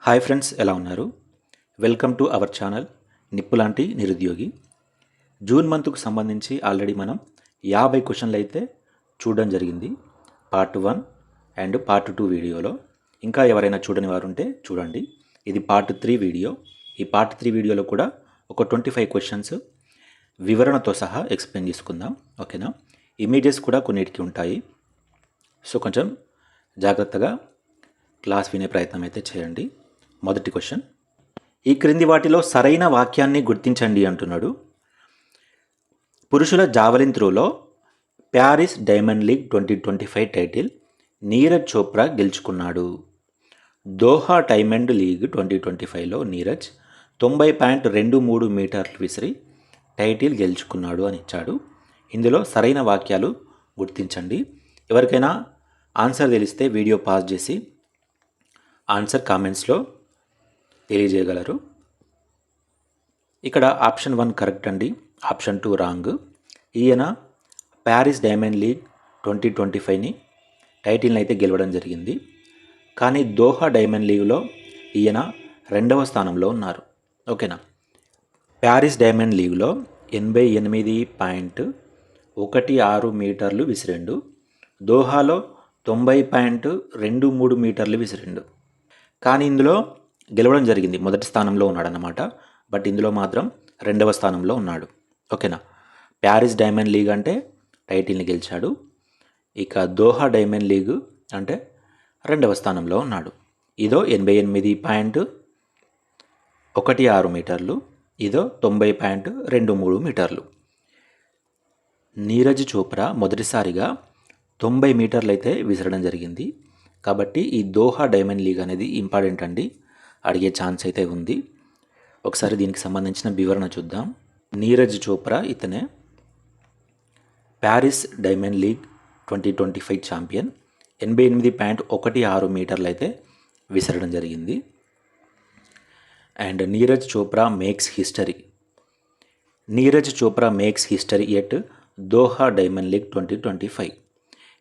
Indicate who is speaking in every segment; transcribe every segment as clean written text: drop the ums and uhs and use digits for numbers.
Speaker 1: Hi friends, ఎలా ఉన్నారు? Welcome to our channel నిప్పులాంటి నిరుద్యోగి. జూన్ మంత్కు సంబంధించి ఆల్రెడీ మనం 50 క్వశ్చన్లు అయితే చూడడం జరిగింది. పార్ట్ 1 అండ్ పార్ట్ 2 వీడియోలో. ఇంకా ఎవరైనా చూడని వారు ఉంటే చూడండి. ఇది పార్ట్ 3 వీడియో. ఈ పార్ట్ 3 వీడియోలో కూడా ఒక 25 క్వశ్చన్స్ వివరణతో సహా ఎక్స్ప్లెయిన్ చేసుకుందాం. ఓకేనా? ఇమేజెస్ కూడా కొన్నిటికి ఉంటాయి. సో కొంచెం జాగ్రత్తగా క్లాస్ వినే ప్రయత్నం అయితే చేయండి. మొదటి క్వశ్చన్, ఈ క్రింది వాటిలో సరైన వాక్యాన్ని గుర్తించండి అంటున్నాడు. పురుషుల జావలిన్ త్రోలో Paris diamond league 2025 title Neeraj Chopra గెలుచుకున్నాడు. దోహా డైమండ్ లీగ్ 2025లో నీరజ్ 90.23 మీటర్లు విసిరి టైటిల్ గెలుచుకున్నాడు అని ఇచ్చాడు. ఇందులో సరైన వాక్యాలు గుర్తించండి. ఎవరికైనా ఆన్సర్ తెలిస్తే వీడియో పాజ్ చేసి ఆన్సర్ కామెంట్స్లో తెలియజేయగలరు. ఇక్కడ ఆప్షన్ 1 కరెక్ట్ అండి, ఆప్షన్ 2 రాంగ్. ఈయన ప్యారిస్ డైమండ్ లీగ్ 2025ని టైటిల్ని అయితే గెలవడం జరిగింది. కానీ దోహా డైమండ్ లీగ్లో ఈయన 2వ స్థానంలో ఉన్నారు. ఓకేనా? ప్యారిస్ డైమండ్ లీగ్లో 88.16 మీటర్లు విసిరిండు. దోహాలో 90.23 మీటర్లు విసిరిండు. కానీ ఇందులో గెలవడం జరిగింది, మొదటి స్థానంలో ఉన్నాడన్నమాట. బట్ ఇందులో మాత్రం 2వ స్థానంలో ఉన్నాడు. ఓకేనా? ప్యారిస్ డైమండ్ లీగ్ అంటే టైటిల్ని గెలిచాడు. ఇక దోహా డైమండ్ లీగ్ అంటే 2వ స్థానంలో ఉన్నాడు. ఇదో 88.16 మీటర్లు, ఇదో 90.23 మీటర్లు. నీరజ్ చోప్రా మొదటిసారిగా 90 మీటర్లు అయితే విసరడం జరిగింది. కాబట్టి ఈ దోహా డైమండ్ లీగ్ అనేది ఇంపార్టెంట్ అండి, అడిగే ఛాన్స్ అయితే ఉంది. ఒకసారి దీనికి సంబంధించిన వివరణ చూద్దాం. నీరజ్ చోప్రా ఇతనే ప్యారిస్ డైమండ్ లీగ్ 2025 ఛాంపియన్. 88.16 మీటర్లు అయితే విసరడం జరిగింది. And Neeraj Chopra makes history. Neeraj Chopra makes history at Doha diamond league 2025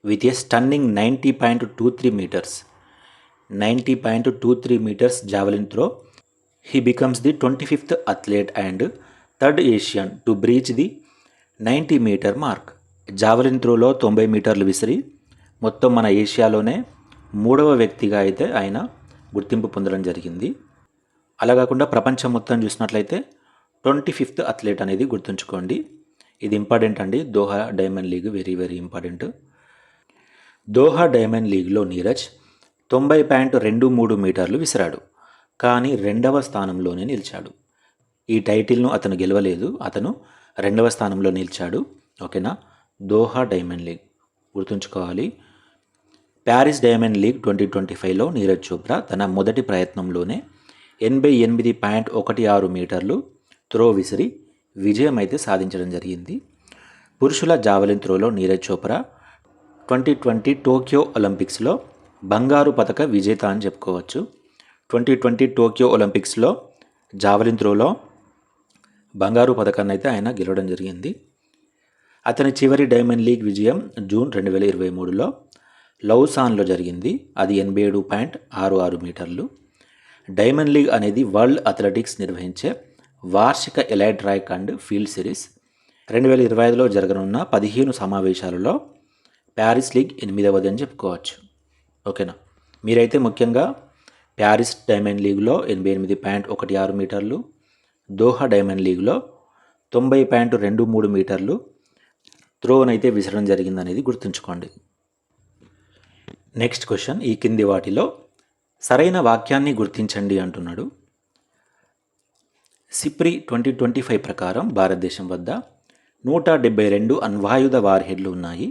Speaker 1: with a stunning 90.23 meters. 90.23 meters javelin throw. He becomes the 25th athlete and 3rd Asian to breach the 90-meter mark. Javelin త్రోలో 90 మీటర్లు విసిరి మొత్తం మన ఏషియాలోనే 3వ వ్యక్తిగా అయితే ఆయన గుర్తింపు పొందడం జరిగింది. అలా కాకుండా ప్రపంచం మొత్తం చూసినట్లయితే 25th అథ్లెట్ అనేది గుర్తుంచుకోండి. ఇది ఇంపార్టెంట్ అండి. Doha diamond league very very important. Doha diamond లీగ్లో నీరజ్ 90.23 మీటర్లు విసిరాడు. కానీ 2వ స్థానంలోనే నిలిచాడు. ఈ టైటిల్ను అతను గెలవలేదు, అతను 2వ స్థానంలో నిలిచాడు. ఓకేనా? దోహా డైమండ్ లీగ్ గుర్తుంచుకోవాలి. ప్యారిస్ డైమండ్ లీగ్ 2025లో నీరజ్ చోప్రా తన మొదటి ప్రయత్నంలోనే 88.16 మీటర్లు త్రో విసిరి విజయం అయితే సాధించడం జరిగింది. పురుషుల జావలిన్ త్రోలో నీరజ్ చోప్రా 2020 టోక్యో ఒలింపిక్స్లో బంగారు పతక విజేత అని చెప్పుకోవచ్చు. 2020 టోక్యో ఒలింపిక్స్లో జావలిన్ త్రోలో బంగారు పతకాన్ని అయితే ఆయన గెలవడం జరిగింది. అతని చివరి డైమండ్ లీగ్ విజయం జూన్ 2023లో లౌసాన్లో జరిగింది. అది 87.66 మీటర్లు. డైమండ్ లీగ్ అనేది వరల్డ్ అథ్లెటిక్స్ నిర్వహించే వార్షిక elite track and field series. 2025లో జరగనున్న 15 సమావేశాలలో ప్యారిస్ లీగ్ 8వది అని చెప్పుకోవచ్చు. ఓకేనా? మీరైతే ముఖ్యంగా ప్యారిస్ డైమండ్ లీగ్లో 88.16 మీటర్లు, దోహా డైమండ్ లీగ్లో 90.23 మీటర్లు త్రోనైతే విసరడం జరిగిందనేది గుర్తుంచుకోండి. నెక్స్ట్ క్వశ్చన్, ఈ కింది వాటిలో సరైన వాక్యాన్ని గుర్తించండి అంటున్నాడు. సిప్రి 2025 ప్రకారం భారతదేశం వద్ద 172 అణ్వాయుధ వార్హెడ్లు ఉన్నాయి.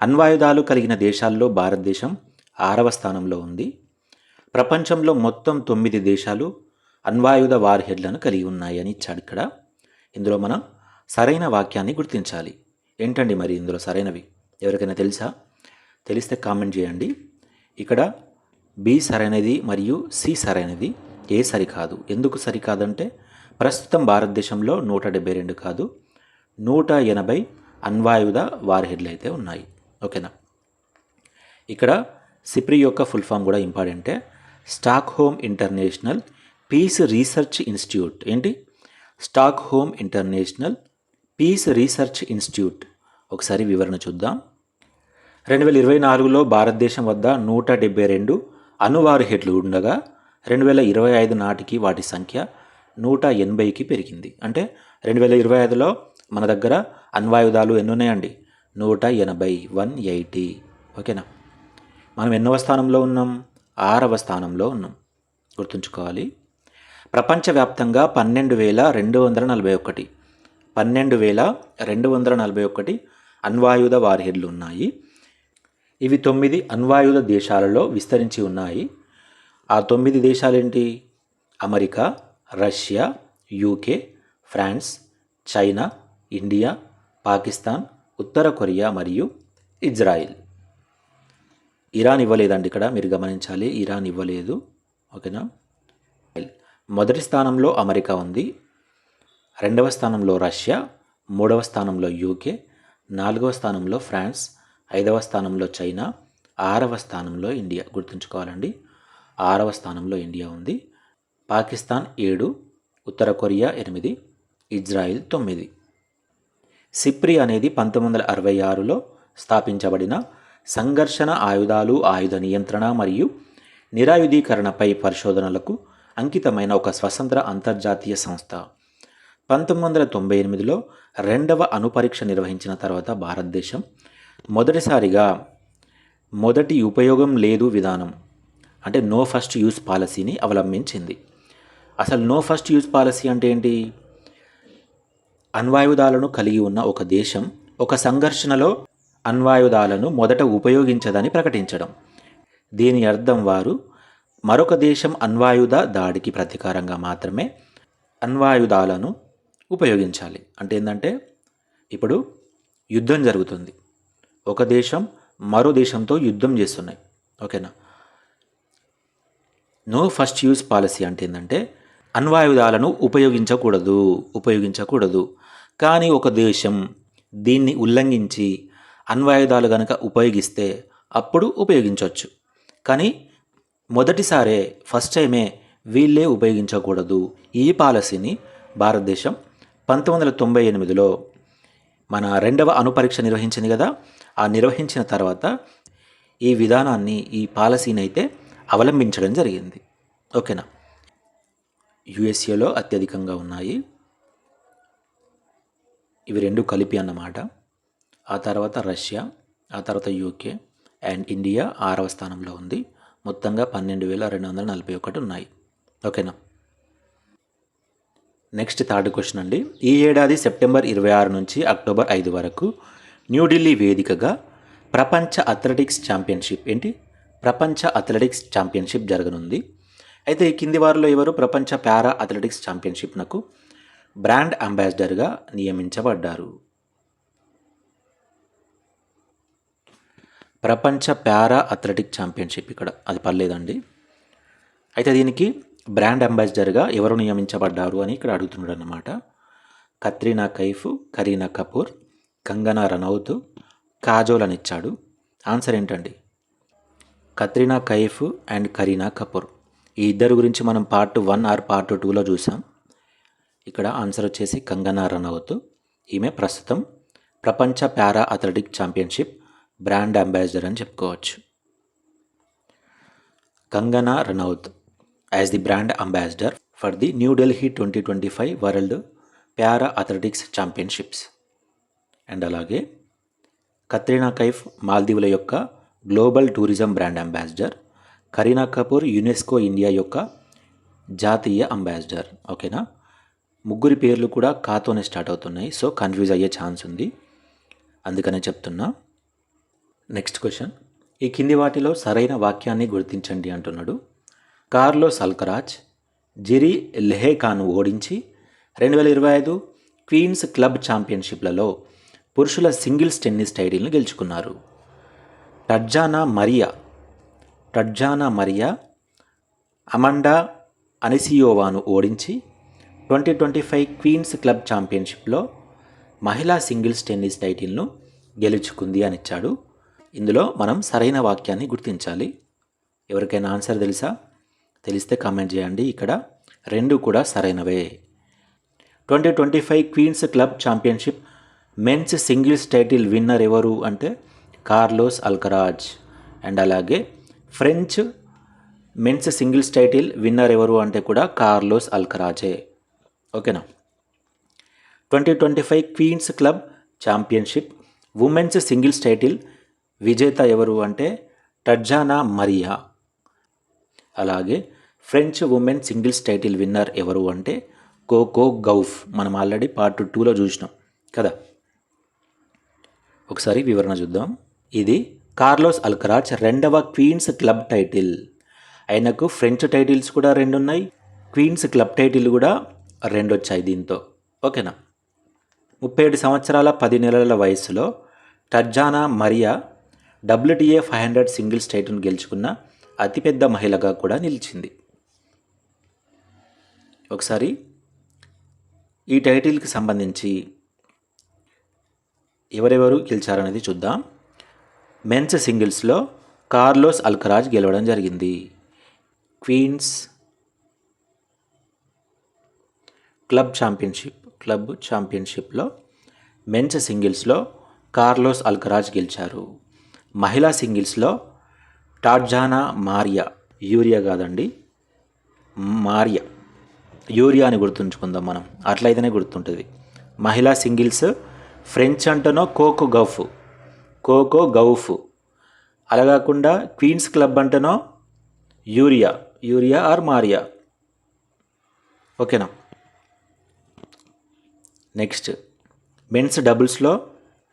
Speaker 1: అణ్వాయుధాలు కలిగిన దేశాల్లో భారతదేశం 6వ స్థానంలో ఉంది. ప్రపంచంలో మొత్తం 9 దేశాలు అణ్వాయుధ వార్హెడ్లను కలిగి ఉన్నాయి అని ఇచ్చాడు ఇక్కడ. ఇందులో మనం సరైన వాక్యాన్ని గుర్తించాలి. ఏంటండి మరి ఇందులో సరైనవి? ఎవరికైనా తెలుసా? తెలిస్తే కామెంట్ చేయండి. ఇక్కడ బి సరైనది మరియు సి సరైనది, ఏ సరికాదు. ఎందుకు సరికాదంటే ప్రస్తుతం భారతదేశంలో 172 కాదు 180 అణ్వాయుధ వార్హెడ్లు అయితే ఉన్నాయి. ఓకేనా? ఇక్కడ సిప్రి యొక్క ఫుల్ ఫామ్ కూడా ఇంపార్టెంటే. Stockholm international peace research institute. ఏంటి? Stockholm international peace research institute. ఒకసారి వివరణ చూద్దాం. 2024లో భారతదేశం వద్ద 172 అణు వార్హెడ్లు ఉండగా 2025 నాటికి వాటి సంఖ్య 180కి పెరిగింది. అంటే 2025లో మన దగ్గర అణ్వాయుధాలు ఎన్ని ఉన్నాయండి? 180, 180. ఓకేనా? మనం ఎన్నవ స్థానంలో ఉన్నాం? 6వ స్థానంలో ఉన్నాం. గుర్తుంచుకోవాలి. ప్రపంచవ్యాప్తంగా 12,241 అణ్వాయుధ వార్హెడ్లు ఉన్నాయి. ఇవి 9 అణ్వాయుధ దేశాలలో విస్తరించి ఉన్నాయి. ఆ 9 దేశాలేంటి? America, Russia, UK, France, China, India, Pakistan, ఉత్తర కొరియా మరియు ఇజ్రాయిల్. ఇరాన్ ఇవ్వలేదండి, ఇక్కడ మీరు గమనించాలి. ఇరాన్ ఇవ్వలేదు. ఓకేనా? మొదటి స్థానంలో అమెరికా ఉంది, 2వ స్థానంలో రష్యా, 3వ స్థానంలో యూకే, 4వ స్థానంలో ఫ్రాన్స్, 5వ స్థానంలో చైనా, 6వ స్థానంలో ఇండియా. గుర్తుంచుకోవాలండి, 6వ స్థానంలో ఇండియా ఉంది. పాకిస్తాన్ 7, ఉత్తర కొరియా 8, ఇజ్రాయిల్ 9. సిప్రి అనేది 1966లో స్థాపించబడిన సంఘర్షణ ఆయుధాలు, ఆయుధ నియంత్రణ మరియు నిరాయుధీకరణపై పరిశోధనలకు అంకితమైన ఒక స్వతంత్ర అంతర్జాతీయ సంస్థ. 1998లో 2వ అణుపరీక్ష నిర్వహించిన తర్వాత భారతదేశం మొదటిసారిగా మొదటి ఉపయోగం లేదు విధానం, అంటే నో ఫస్ట్ యూజ్ పాలసీని అవలంబించింది. అసలు నో ఫస్ట్ యూజ్ పాలసీ అంటే ఏంటి? అణ్వాయుధాలను కలిగి ఉన్న ఒక దేశం ఒక సంఘర్షణలో అణ్వాయుధాలను మొదట ఉపయోగించదని ప్రకటించడం. దీని అర్థం వారు మరొక దేశం అణ్వాయుధ దాడికి ప్రతీకారంగా మాత్రమే అణ్వాయుధాలను ఉపయోగించాలి. అంటే ఏంటంటే, ఇప్పుడు యుద్ధం జరుగుతుంది, ఒక దేశం మరో దేశంతో యుద్ధం చేస్తున్నాయి. ఓకేనా? నో ఫస్ట్ యూజ్ పాలసీ అంటే ఏంటంటే, అణ్వాయుధాలను ఉపయోగించకూడదు. కానీ ఒక దేశం దీన్ని ఉల్లంఘించి అణ్వాయుధాలు కనుక ఉపయోగిస్తే అప్పుడు ఉపయోగించవచ్చు. కానీ మొదటిసారే, ఫస్ట్ టైమే వీళ్ళే ఉపయోగించకూడదు. ఈ పాలసీని భారతదేశం 1998లో మన 2వ అణుపరీక్ష నిర్వహించింది కదా, ఆ నిర్వహించిన తర్వాత ఈ విధానాన్ని, ఈ పాలసీని అయితే అవలంబించడం జరిగింది. ఓకేనా? యుఎస్ఏలో అత్యధికంగా ఉన్నాయి ఇవి 2 కలిపి అన్నమాట. ఆ తర్వాత రష్యా, ఆ తర్వాత యూకే అండ్ ఇండియా 6వ స్థానంలో ఉంది. మొత్తంగా 12,241 ఉన్నాయి. ఓకేనా? నెక్స్ట్ థర్డ్ క్వశ్చన్ అండి. ఈ ఏడాది సెప్టెంబర్ 26 నుంచి అక్టోబర్ 5 వరకు న్యూఢిల్లీ వేదికగా ప్రపంచ అథ్లెటిక్స్ ఛాంపియన్షిప్ జరగనుంది. అయితే ఈ కింది వారిలో ఎవరు ప్రపంచ పారా అథ్లెటిక్స్ ఛాంపియన్షిప్నకు బ్రాండ్ అంబాసిడర్గా నియమించబడ్డారు? ప్రపంచ పారా అథ్లెటిక్ ఛాంపియన్షిప్, ఇక్కడ అది పర్లేదండి. అయితే దీనికి బ్రాండ్ అంబాసిడర్గా ఎవరు నియమించబడ్డారు అని ఇక్కడ అడుగుతున్నాడు అన్నమాట. కత్రినా కైఫ్, కరీనా కపూర్, కంగనా రనౌత్, కాజోల్ అని ఇచ్చాడు. ఆన్సర్ ఏంటండి? కత్రినా కైఫ్ అండ్ కరీనా కపూర్. ఈ ఇద్దరు గురించి మనం పార్ట్ 1 ఆర్ పార్ట్ 2లో చూసాం. ఇక్కడ ఆన్సర్ వచ్చేసి కంగనా రనౌత్. ఈమె ప్రస్తుతం ప్రపంచ పారా అథ్లెటిక్ ఛాంపియన్షిప్ బ్రాండ్ అంబాసిడర్ అని చెప్పుకోవచ్చు. Kangana Ranaut as the brand ambassador for the new Delhi 2025 world para athletics championships. And అలాగే కత్రినా కైఫ్ మాల్దీవుల యొక్క global tourism brand ambassador, Kareena Kapoor UNESCO India యొక్క జాతీయ అంబాసిడర్. ఓకేనా? ముగ్గురి పేర్లు కూడా కాతోనే స్టార్ట్ అవుతున్నాయి, సో కన్ఫ్యూజ్ అయ్యే ఛాన్స్ ఉంది, అందుకనే చెప్తున్నా. Next question. ఈ కింది వాటిలో సరైన వాక్యాన్ని గుర్తించండి అంటున్నాడు. కార్లోస్ అల్కరాజ్ జిరీ లెహేకాను ఓడించి 2025 క్వీన్స్ క్లబ్ ఛాంపియన్షిప్లలో పురుషుల సింగిల్స్ టెన్నిస్ టైటిల్ను గెలుచుకున్నారు. టడ్జానా మరియా అమండా అనిసియోవాను ఓడించి 2025 క్వీన్స్ క్లబ్ ఛాంపియన్షిప్లో మహిళా సింగిల్స్ టెన్నిస్ టైటిల్ను గెలుచుకుంది అని ఇచ్చాడు. ఇందులో మనం సరైన వాక్యాన్ని గుర్తించాలి. ఎవరికైనా ఆన్సర్ తెలుసా? తెలిస్తే కామెంట్ చేయండి. ఇక్కడ రెండు కూడా సరైనవే. 2025 Queen's Club championship men's singles title winner ఎవరు అంటే కార్లోస్ అల్కరాజ్. అండ్ అలాగే French men's singles title winner ఎవరు అంటే కూడా కార్లోస్ అల్కరాజే. ఓకేనా. 2025 Queen's Club championship women's singles title విజేత ఎవరు అంటే టర్జానా మరియా. అలాగే French women singles title winner ఎవరు అంటే కోకో గౌఫ్. మనం ఆల్రెడీ పార్ట్ 2లో చూసినాం కదా. ఒకసారి వివరణ చూద్దాం. ఇది కార్లోస్ అల్కరాజ్ రెండవ క్వీన్స్ క్లబ్ టైటిల్. ఆయనకు ఫ్రెంచ్ టైటిల్స్ కూడా 2 ఉన్నాయి, క్వీన్స్ క్లబ్ టైటిల్ కూడా 2 వచ్చాయి దీంతో. ఓకేనా. 37 సంవత్సరాల 10 నెలల వయసులో టర్జానా మరియా WTA 500 సింగిల్స్ టైటిల్ను గెలుచుకున్న అతిపెద్ద మహిళగా కూడా నిలిచింది. ఒకసారి ఈ టైటిల్కి సంబంధించి ఎవరెవరు గెలిచారనేది చూద్దాం. మెన్స్ సింగిల్స్లో కార్లోస్ అల్కరాజ్ గెలవడం జరిగింది. క్వీన్స్ క్లబ్ ఛాంపియన్షిప్లో మెన్స్ సింగిల్స్లో కార్లోస్ అల్కరాజ్ గెలిచారు. మహిళా సింగిల్స్లో టార్జానా మారియా, యూరియా కాదండి, మారియా, యూరియా అని గుర్తుంచుకుందాం మనం, అట్లయితేనే గుర్తుంటుంది. మహిళా సింగిల్స్ ఫ్రెంచ్ అంటేనో కోకో గౌఫ్, అలా కాకుండా క్వీన్స్ క్లబ్ అంటేనో యూరియా ఆర్ మారియా. ఓకేనా. నెక్స్ట్ మెన్స్ డబుల్స్లో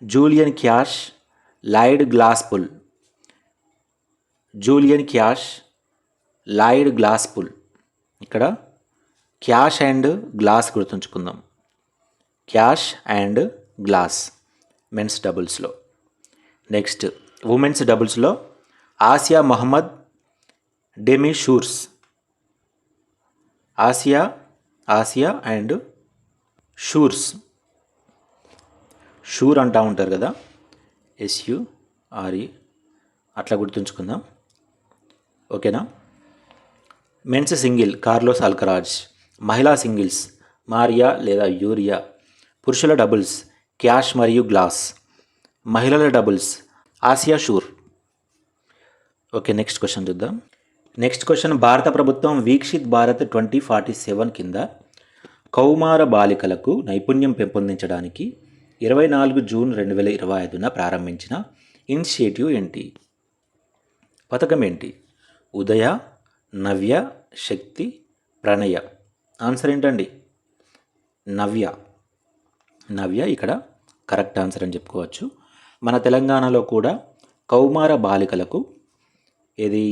Speaker 1: జూలియన్ క్యాష్, లాయిడ్ గ్లాస్పుల్. ఇక్కడ క్యాష్ అండ్ గ్లాస్ గుర్తుంచుకుందాం. క్యాష్ అండ్ గ్లాస్ మెన్స్ డబుల్స్లో. నెక్స్ట్ ఉమెన్స్ డబుల్స్లో Asia Muhammad, Demi Schuurs. Asia and Schuur అంటూ ఉంటారు కదా, SURE, అట్లా గుర్తుంచుకుందాం. ఓకేనా. మెన్స్ సింగిల్ కార్లోస్ అల్కరాజ్, మహిళా సింగిల్స్ మారియా లేదా యూరియా, పురుషుల డబుల్స్ క్యాష్ మరియు గ్లాస్, మహిళల doubles Asia sure. Okay, next question చూద్దాం. నెక్స్ట్ క్వశ్చన్, భారత ప్రభుత్వం వీక్షిత్ భారత్ 2047 కింద కౌమార బాలికలకు నైపుణ్యం పెంపొందించడానికి 24 జూన్ 2025న ప్రారంభించిన ఇనిషియేటివ్ ఏంటి? పథకం ఏంటి? ఉదయ, నవ్య, శక్తి, ప్రణయ. ఆన్సర్ ఏంటండి? నవ్య ఇక్కడ కరెక్ట్ ఆన్సర్ అని చెప్పుకోవచ్చు. మన తెలంగాణలో కూడా కౌమార బాలికలకు ఇది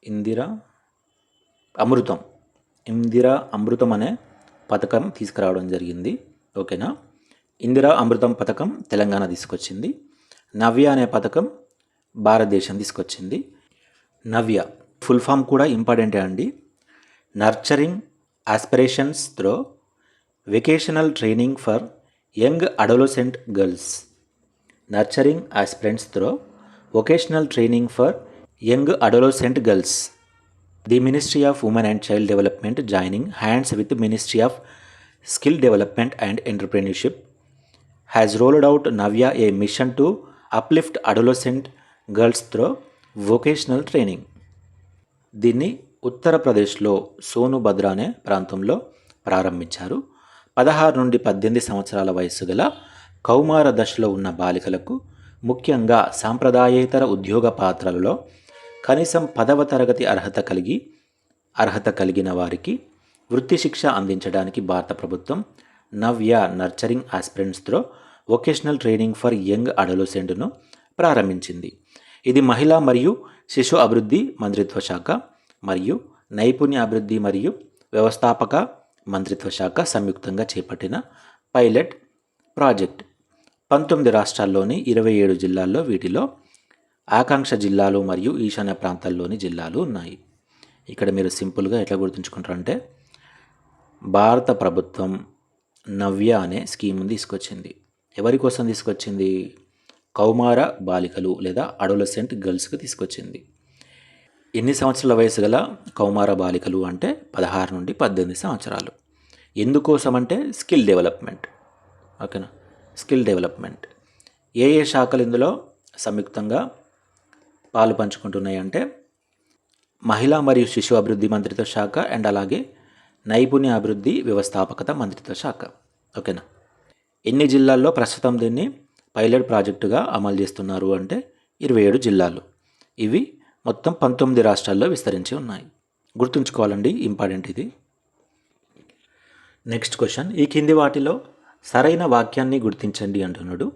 Speaker 1: ఇందిరా అమృతం అనే పథకం తీసుకురావడం జరిగింది. ఓకేనా. ఇందిరా అమృతం పథకం తెలంగాణ తీసుకొచ్చింది. నవ్య అనే పథకం భారతదేశం తీసుకొచ్చింది. నవ్య ఫుల్ ఫామ్ కూడా ఇంపార్టెంటే అండి. Nurturing aspirations throw vocational training for young adolescent girls. Nurturing aspirants through vocational training for young adolescent girls. The Ministry of Women and Child Development joining hands with the Ministry of Skill Development and Entrepreneurship has rolled out Navya, a mission to uplift adolescent girls through vocational training. దీన్ని ఉత్తరప్రదేశ్లో సోనుభద్ర అనే ప్రాంతంలో ప్రారంభించారు. 16 నుండి 18 సంవత్సరాల వయస్సు గల కౌమార దశలో ఉన్న బాలికలకు ముఖ్యంగా సాంప్రదాయేతర ఉద్యోగ పాత్రలలో కనీసం 10వ తరగతి అర్హత కలిగిన వారికి వృత్తి శిక్ష అందించడానికి భారత ప్రభుత్వం Navya nurturing aspirants through vocational training for young అడోలసెంట్ను ప్రారంభించింది. ఇది మహిళా మరియు శిశు అభివృద్ధి మంత్రిత్వ శాఖ మరియు నైపుణ్య అభివృద్ధి మరియు వ్యవస్థాపక మంత్రిత్వ శాఖ సంయుక్తంగా చేపట్టిన పైలట్ ప్రాజెక్ట్. 19 రాష్ట్రాల్లోని 27 జిల్లాల్లో వీటిలో ఆకాంక్ష జిల్లాలు మరియు ఈశాన్య ప్రాంతాల్లోని జిల్లాలు ఉన్నాయి. ఇక్కడ మీరు సింపుల్గా ఎట్లా గుర్తుంచుకుంటారంటే భారత ప్రభుత్వం నవ్య అనే స్కీమ్ని తీసుకొచ్చింది. ఎవరి కోసం తీసుకొచ్చింది? కౌమార బాలికలు లేదా అడోలసెంట్ గర్ల్స్కి తీసుకొచ్చింది. ఎన్ని సంవత్సరాల వయసు గల కౌమార బాలికలు అంటే 16 నుండి 18 సంవత్సరాలు. ఎందుకోసం అంటే స్కిల్ డెవలప్మెంట్. ఓకేనా, స్కిల్ డెవలప్మెంట్. ఏ ఏ శాఖలు ఇందులో సంయుక్తంగా పాలు పంచుకుంటున్నాయి అంటే మహిళా మరియు శిశు అభివృద్ధి మంత్రిత్వ శాఖ అండ్ అలాగే నైపుణ్య అభివృద్ధి వ్యవస్థాపకత మంత్రిత్వ శాఖ. ఓకేనా. ఎన్ని జిల్లాల్లో ప్రస్తుతం దీన్ని పైలట్ ప్రాజెక్టుగా అమలు చేస్తున్నారు అంటే 27 జిల్లాలు. ఇవి మొత్తం 19 రాష్ట్రాల్లో విస్తరించి ఉన్నాయి. గుర్తుంచుకోవాలండి, ఇంపార్టెంట్ ఇది. నెక్స్ట్ క్వశ్చన్, ఈ కింది వాటిలో సరైన వాక్యాన్ని గుర్తించండి అంటున్నాడు.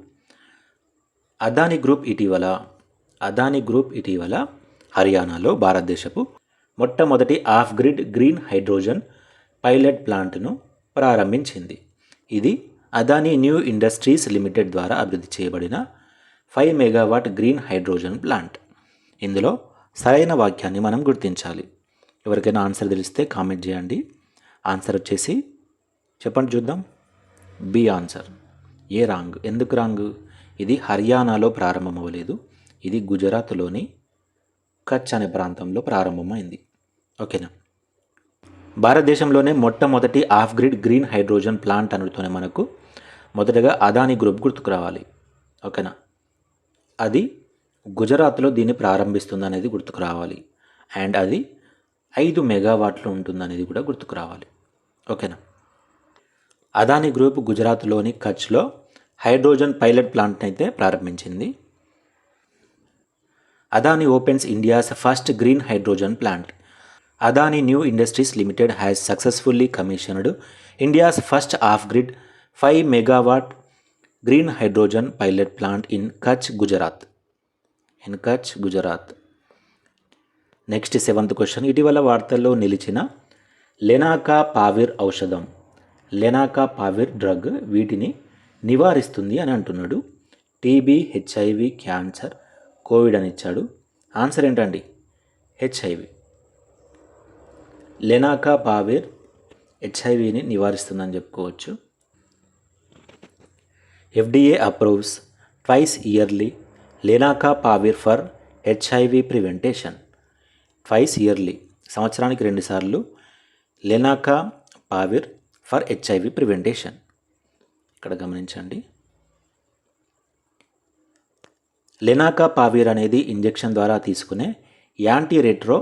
Speaker 1: అదానీ గ్రూప్ ఇటీవల హర్యానాలో భారతదేశపు మొట్టమొదటి off grid green hydrogen pilot ప్లాంట్ను ప్రారంభించింది. ఇది అదానీ న్యూ ఇండస్ట్రీస్ లిమిటెడ్ ద్వారా అభివృద్ధి చేయబడిన 5 మెగావాట్ గ్రీన్ హైడ్రోజన్ ప్లాంట్. ఇందులో సరైన వాక్యాన్ని మనం గుర్తించాలి. ఎవరికైనా ఆన్సర్ తెలిస్తే కామెంట్ చేయండి. ఆన్సర్ వచ్చేసి చెప్పండి చూద్దాం. B answer. A wrong? ఎందుకు రాంగ్? ఇది హర్యానాలో ప్రారంభమవ్వలేదు, ఇది గుజరాత్లోని కచ్ అనే ప్రాంతంలో ప్రారంభమైంది. ఓకేనా. భారతదేశంలోనే మొట్టమొదటి off grid green hydrogen plant అనుతోనే మనకు మొదటగా అదానీ గ్రూప్ గుర్తుకు రావాలి. ఓకేనా. అది గుజరాత్లో దీన్ని ప్రారంభిస్తుంది అనేది గుర్తుకు రావాలి. అండ్ అది 5 మెగావాట్లు ఉంటుంది అనేది కూడా గుర్తుకు రావాలి. ఓకేనా. అదానీ గ్రూప్ గుజరాత్లోని కచ్లో హైడ్రోజన్ పైలట్ ప్లాంట్ని అయితే ప్రారంభించింది. Adani opens India's first green hydrogen plant. Adani new industries limited has successfully commissioned India's first off grid 5 megawatt green hydrogen pilot plant in Kutch, Gujarat. Next 7th question, ఇటీవల వార్తల్లో నిలిచిన లెనాకాపావిర్ ఔషధం, లెనాకాపావిర్ డ్రగ్ వీటిని నివారిస్తుంది అని అంటున్నాడు. టీబీ, హెచ్ఐవి, క్యాన్సర్, కోవిడ్ అని ఇచ్చాడు. ఆన్సర్ ఏంటండి? హెచ్ఐవి. లెనాకాపావిర్ హెచ్ఐవిని నివారిస్తుందని చెప్పుకోవచ్చు. FDA approves twice yearly lenacapavir for HIV prevention. Twice yearly, సంవత్సరానికి 2 సార్లు లెనాకాపావిర్ ఫర్ హెచ్ఐవి ప్రివెంటేషన్. ఇక్కడ గమనించండి. లెనాకాపావిర్ అనేది ఇంజెక్షన్ ద్వారా తీసుకునే యాంటీరెట్రో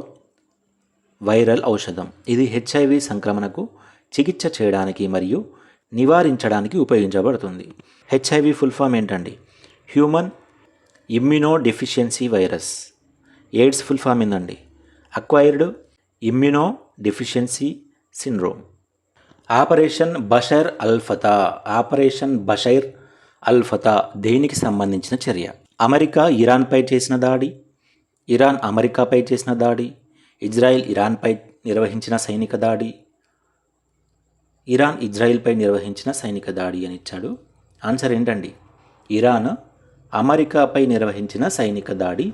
Speaker 1: వైరల్ ఔషధం. ఇది హెచ్ఐవి సంక్రమణకు చికిత్స చేయడానికి మరియు నివారించడానికి ఉపయోగించబడుతుంది. హెచ్ఐవి ఫుల్ ఫామ్ ఏంటండి? Human immunodeficiency virus. AIDS full form ఏందండి? Acquired immunodeficiency syndrome. Operation Bashair al Fatah దేనికి సంబంధించిన చర్య? అమెరికా ఇరాన్పై చేసిన దాడి, ఇరాన్ అమెరికాపై చేసిన దాడి, ఇజ్రాయెల్ ఇరాన్పై నిర్వహించిన సైనిక దాడి, ఇరాన్ ఇజ్రాయెల్పై నిర్వహించిన సైనిక దాడి అని ఇచ్చాడు. ఆన్సర్ ఏంటండి? ఇరాన్ అమెరికాపై నిర్వహించిన సైనిక దాడి,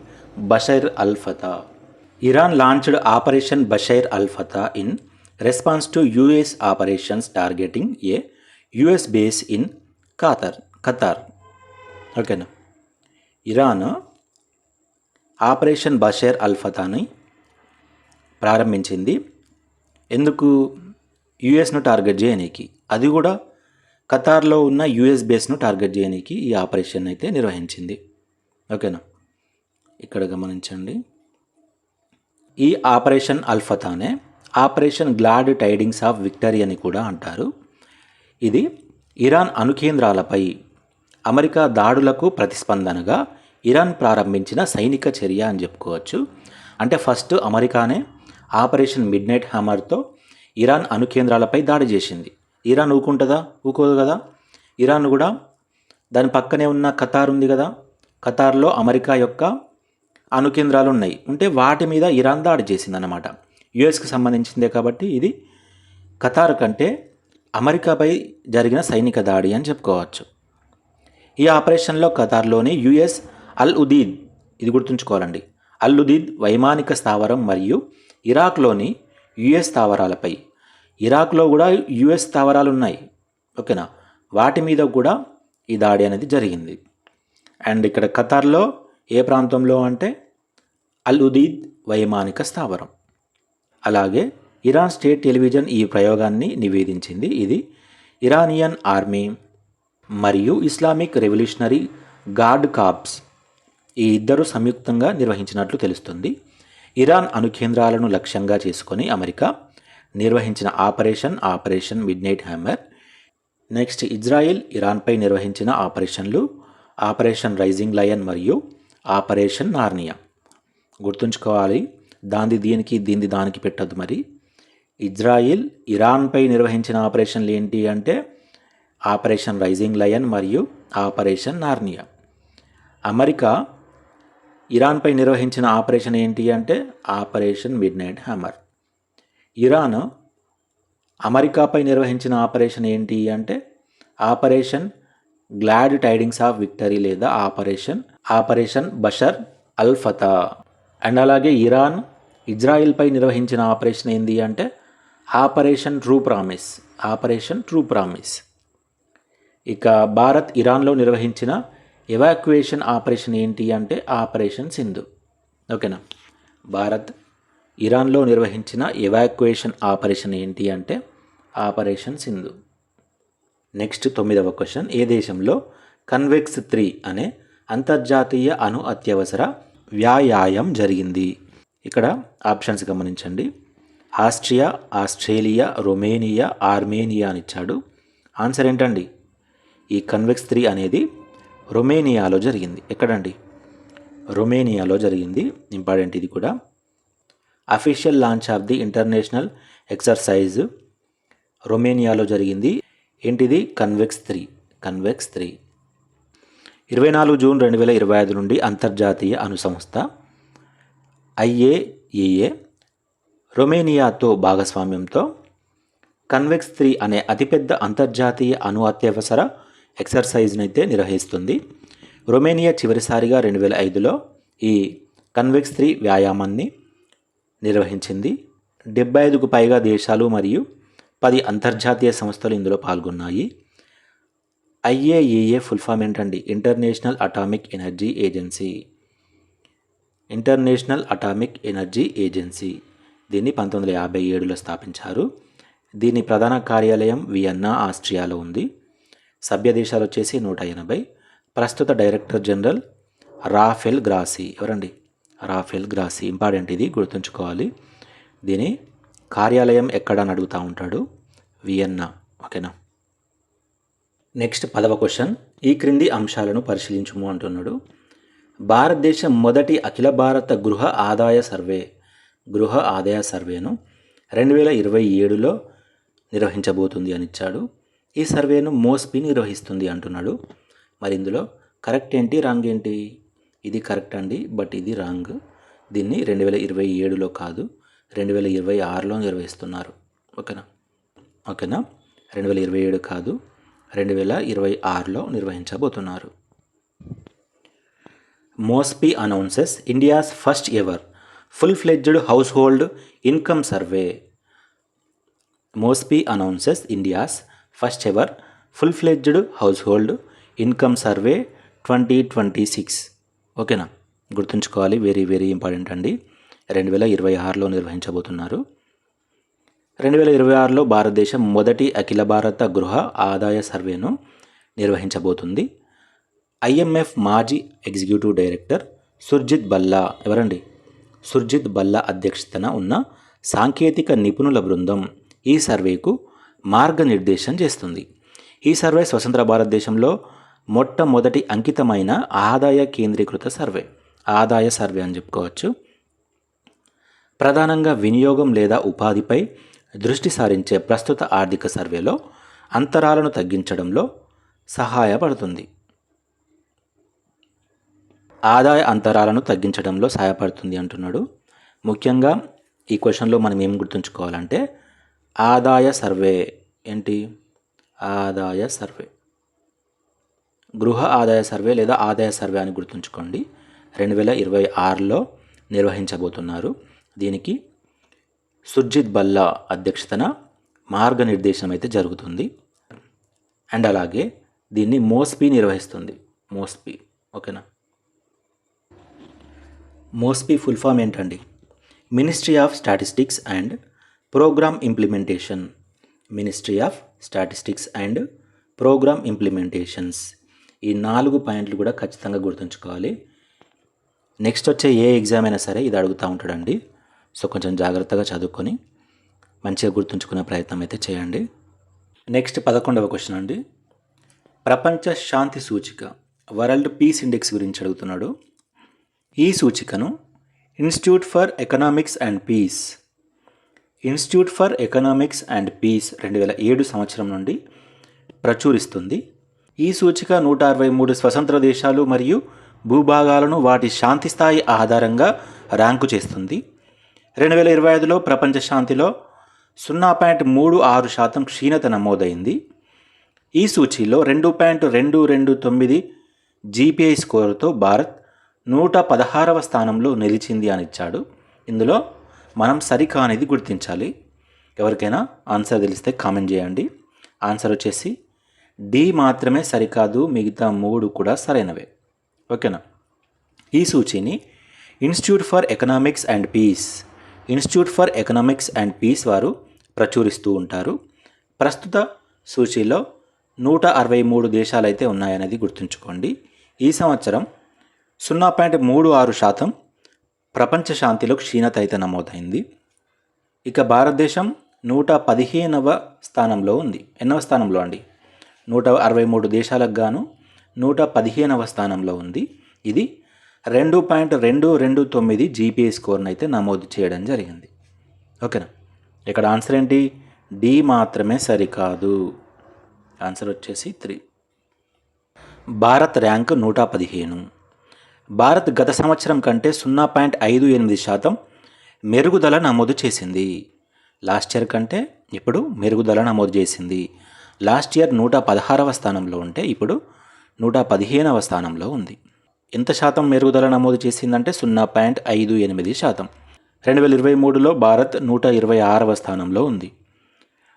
Speaker 1: Bashair al Fatah. Iran launched operation Bashair al Fatah in response to US operations targeting a US base in Qatar. ఓకేనా. ఇరాన్ ఆపరేషన్ బషైర్ అల్ ఫతాని ప్రారంభించింది ఎందుకు? యుఎస్ను టార్గెట్ చేయనీకి. అది కూడా ఖతార్లో ఉన్న యుఎస్ బేస్ను టార్గెట్ చేయనీకి ఈ ఆపరేషన్ అయితే నిర్వహించింది. ఓకేనా. ఇక్కడ గమనించండి. ఈ ఆపరేషన్ అల్ ఫతానే operation glad tidings of victory అని కూడా అంటారు. ఇది ఇరాన్ అణుకేంద్రాలపై అమెరికా దాడులకు ప్రతిస్పందనగా ఇరాన్ ప్రారంభించిన సైనిక చర్య అని చెప్పుకోవచ్చు. అంటే ఫస్ట్ అమెరికానే ఆపరేషన్ మిడ్ నైట్ హ్యామర్తో ఇరాన్ అణుకేంద్రాలపై దాడి చేసింది. ఇరాన్ ఊకోదు కదా. ఇరాన్ కూడా దాని పక్కనే ఉన్న ఖతార్ ఉంది కదా, ఖతార్లో అమెరికా యొక్క అణుకేంద్రాలు ఉన్నాయి, ఉంటే వాటి మీద ఇరాన్ దాడి చేసింది అన్నమాట. యుఎస్కి సంబంధించిందే కాబట్టి ఇది ఖతార్ కంటే అమెరికాపై జరిగిన సైనిక దాడి అని చెప్పుకోవచ్చు. ఈ ఆపరేషన్లో ఖతార్లోని యుఎస్ అల్ ఉదీద్, ఇది గుర్తుంచుకోవాలండి, అల్ ఉదీద్ వైమానిక స్థావరం మరియు ఇరాక్లోని యుఎస్ స్థావరాలపై, ఇరాక్లో కూడా యుఎస్ స్థావరాలు ఉన్నాయి. ఓకేనా. వాటి మీద కూడా ఈ దాడి అనేది జరిగింది. అండ్ ఇక్కడ ఖతార్లో ఏ ప్రాంతంలో అంటే అల్ ఉదీద్ వైమానిక స్థావరం. అలాగే ఇరాన్ స్టేట్ టెలివిజన్ ఈ ప్రయోగాన్ని నివేదించింది. ఇది ఇరానియన్ ఆర్మీ మరియు ఇస్లామిక్ రెవల్యూషనరీ గార్డ్ కార్ప్స్ ఈ ఇద్దరు సంయుక్తంగా నిర్వహించినట్లు తెలుస్తుంది. ఇరాన్ అణు కేంద్రాలను లక్ష్యంగా చేసుకొని అమెరికా నిర్వహించిన operation midnight hammer. Next Israel ఇరాన్పై నిర్వహించిన ఆపరేషన్లు ఆపరేషన్ రైజింగ్ లయన్ మరియు ఆపరేషన్ నార్నియా. గుర్తుంచుకోవాలి, దీనికి దానికి పెట్టద్దు. మరి ఇజ్రాయిల్ ఇరాన్పై నిర్వహించిన ఆపరేషన్లు ఏంటి అంటే ఆపరేషన్ రైజింగ్ లయన్ మరియు ఆపరేషన్ నార్నియా. అమెరికా ఇరాన్పై నిర్వహించిన ఆపరేషన్ ఏంటి అంటే ఆపరేషన్ మిడ్నైట్ హ్యామర్. ఇరాన్ అమెరికాపై నిర్వహించిన ఆపరేషన్ ఏంటి అంటే operation glad tidings of victory లేదా operation Bashar al Fatah. And అలాగే ఇరాన్ ఇజ్రాయిల్పై నిర్వహించిన ఆపరేషన్ ఏంటి అంటే ఆపరేషన్ ట్రూ ప్రామిస్. ఇక భారత్ ఇరాన్లో నిర్వహించిన ఎవాక్యుయేషన్ ఆపరేషన్ ఏంటి అంటే ఆపరేషన్ సింధు. ఓకేనా, భారత్ ఇరాన్లో నిర్వహించిన ఎవాక్యుయేషన్ ఆపరేషన్ ఏంటి అంటే ఆపరేషన్ సింధు. నెక్స్ట్ 9వ క్వశ్చన్, ఏ దేశంలో కన్వెక్స్ 3 అనే అంతర్జాతీయ అణు అత్యవసర వ్యాయామం జరిగింది? ఇక్కడ ఆప్షన్స్ గమనించండి. ఆస్ట్రియా, ఆస్ట్రేలియా, రొమేనియా, ఆర్మేనియా అని ఇచ్చాడు. ఆన్సర్ ఏంటండి? ఈ కన్వెక్స్ 3 అనేది రొమేనియాలో జరిగింది. ఎక్కడండి? రొమేనియాలో జరిగింది. ఇంపార్టెంట్ ఇది కూడా. Official launch of the international exercise రొమేనియాలో జరిగింది. ఏంటిది? కన్వెక్స్ 3. 24 జూన్ 2025 నుండి అంతర్జాతీయ అణు సంస్థ IAEA రొమేనియాతో భాగస్వామ్యంతో కన్వెక్స్ 3 అనే అతిపెద్ద అంతర్జాతీయ అణు అత్యవసర ఎక్సర్సైజ్ని అయితే నిర్వహిస్తుంది. రొమేనియా చివరిసారిగా 2005లో ఈ కన్వెక్స్ 3 వ్యాయామాన్ని నిర్వహించింది. 75కు పైగా దేశాలు మరియు 10 అంతర్జాతీయ సంస్థలు ఇందులో పాల్గొన్నాయి. IAEA ఫుల్ ఫామ్ ఏంటండి? International atomic energy agency. దీన్ని 1957లో స్థాపించారు. దీని ప్రధాన కార్యాలయం వియన్నా, ఆస్ట్రియాలో ఉంది. సభ్య దేశాలు వచ్చేసి 180. ప్రస్తుత డైరెక్టర్ జనరల్ రాఫెల్ గ్రాసీ. ఎవరండి? Rafael Grossi. ఇంపార్టెంట్, ఇది గుర్తుంచుకోవాలి. దీని కార్యాలయం ఎక్కడ అని అడుగుతూ ఉంటాడు. వియన్నా. ఓకేనా. నెక్స్ట్ 10వ క్వశ్చన్, ఈ క్రింది అంశాలను పరిశీలించుము అంటున్నాడు. భారతదేశం మొదటి అఖిల భారత గృహ ఆదాయ సర్వేను 2027లో నిర్వహించబోతుంది అని ఇచ్చాడు. ఈ సర్వేను మోస్పీ నిర్వహిస్తుంది అంటున్నాడు. మరి ఇందులో కరెక్ట్ ఏంటి, రాంగ్ ఏంటి? ఇది కరెక్ట్ అండి, బట్ ఇది రాంగ్. దీన్ని 2027లో కాదు 2026లో నిర్వహిస్తున్నారు. ఓకేనా. 2027 కాదు 2026లో నిర్వహించబోతున్నారు. MoSPI announces India's first ever full-fledged household income survey. MoSPI announces India's first ever full-fledged household income survey 2026. ఓకేనా, గుర్తుంచుకోవాలి. వెరీ వెరీ ఇంపార్టెంట్ అండి. 2026లో నిర్వహించబోతున్నారు. 2026లో భారతదేశం మొదటి అఖిల భారత గృహ ఆదాయ సర్వేను నిర్వహించబోతుంది. IMF మాజీ ఎగ్జిక్యూటివ్ డైరెక్టర్ సుర్జిత్ బల్లా. ఎవరండి? సుర్జిత్ బల్లా అధ్యక్షతన ఉన్న సాంకేతిక నిపుణుల బృందం ఈ సర్వేకు మార్గనిర్దేశం చేస్తుంది. ఈ సర్వే స్వతంత్ర భారతదేశంలో మొట్టమొదటి అంకితమైన ఆదాయ కేంద్రీకృత ఆదాయ సర్వే అని చెప్పుకోవచ్చు. ప్రధానంగా వినియోగం లేదా ఉపాధిపై దృష్టి సారించే ప్రస్తుత ఆర్థిక సర్వేలో అంతరాలను తగ్గించడంలో సహాయపడుతుంది. ఆదాయ అంతరాలను తగ్గించడంలో సహాయపడుతుంది అంటున్నాడు. ముఖ్యంగా ఈ క్వశ్చన్లో మనం ఏం గుర్తుంచుకోవాలంటే ఆదాయ సర్వే ఏంటి? ఆదాయ సర్వే, గృహ ఆదాయ సర్వే లేదా ఆదాయ సర్వే అని గుర్తుంచుకోండి. 2026లో నిర్వహించబోతున్నారు. దీనికి సుర్జిత్ బల్లా అధ్యక్షతన మార్గనిర్దేశం అయితే జరుగుతుంది. అండ్ అలాగే దీన్ని మోస్పీ నిర్వహిస్తుంది. ఓకేనా. మోస్పీ ఫుల్ ఫామ్ ఏంటండి? Ministry of statistics and programme implementation. Ministry of statistics and programme implementations. ఈ 4 పాయింట్లు కూడా ఖచ్చితంగా గుర్తుంచుకోవాలి. నెక్స్ట్ వచ్చే ఏ ఎగ్జామ్ అయినా సరే ఇది అడుగుతూ ఉంటాడండి. సో కొంచెం జాగ్రత్తగా చదువుకొని మంచిగా గుర్తుంచుకునే ప్రయత్నం అయితే చేయండి. నెక్స్ట్ 11వ క్వశ్చన్ అండి. ప్రపంచ శాంతి సూచిక వరల్డ్ పీస్ ఇండెక్స్ గురించి అడుగుతున్నాడు. ఈ సూచికను institute for economics and peace 2007 సంవత్సరం నుండి ప్రచురిస్తుంది. ఈ సూచిక 163 స్వతంత్ర దేశాలు మరియు భూభాగాలను వాటి శాంతి స్థాయి ఆధారంగా ర్యాంకు చేస్తుంది. 2025లో ప్రపంచ శాంతిలో 0.36% క్షీణత నమోదైంది. ఈ సూచీలో 2.229 జీపీఐ స్కోరుతో భారత్ 116వ స్థానంలో నిలిచింది అని ఇచ్చాడు. ఇందులో మనం సరికానిది గుర్తించాలి. ఎవరికైనా ఆన్సర్ తెలిస్తే కామెంట్ చేయండి. ఆన్సర్ వచ్చేసి డి మాత్రమే సరికాదు, మిగతా 3 కూడా సరైనవే. ఓకేనా? ఈ సూచీని institute for economics and peace వారు ప్రచురిస్తూ ఉంటారు. ప్రస్తుత సూచీలో 163 దేశాలు అయితే ఉన్నాయనేది గుర్తుంచుకోండి. ఈ సంవత్సరం 0.36% ప్రపంచ శాంతిలో క్షీణత అయితే నమోదైంది. ఇక భారతదేశం 115వ స్థానంలో ఉంది. ఎన్నవ స్థానంలో అండి? 163 దేశాలకు గాను 115వ స్థానంలో ఉంది. ఇది 2.229 జీపీఐ స్కోర్ను అయితే నమోదు చేయడం జరిగింది. ఓకేనా? ఇక్కడ ఆన్సర్ ఏంటి? డి మాత్రమే సరికాదు. ఆన్సర్ వచ్చేసి 3. భారత్ ర్యాంక్ 115. భారత్ గత సంవత్సరం కంటే 0.58% మెరుగుదల నమోదు చేసింది. లాస్ట్ ఇయర్ కంటే ఇప్పుడు మెరుగుదల నమోదు చేసింది. లాస్ట్ ఇయర్ 116వ స్థానంలో ఉంటే ఇప్పుడు 115వ స్థానంలో ఉంది. ఎంత శాతం మెరుగుదల నమోదు చేసిందంటే 0.58%. 2023లో భారత్ 126వ స్థానంలో ఉంది.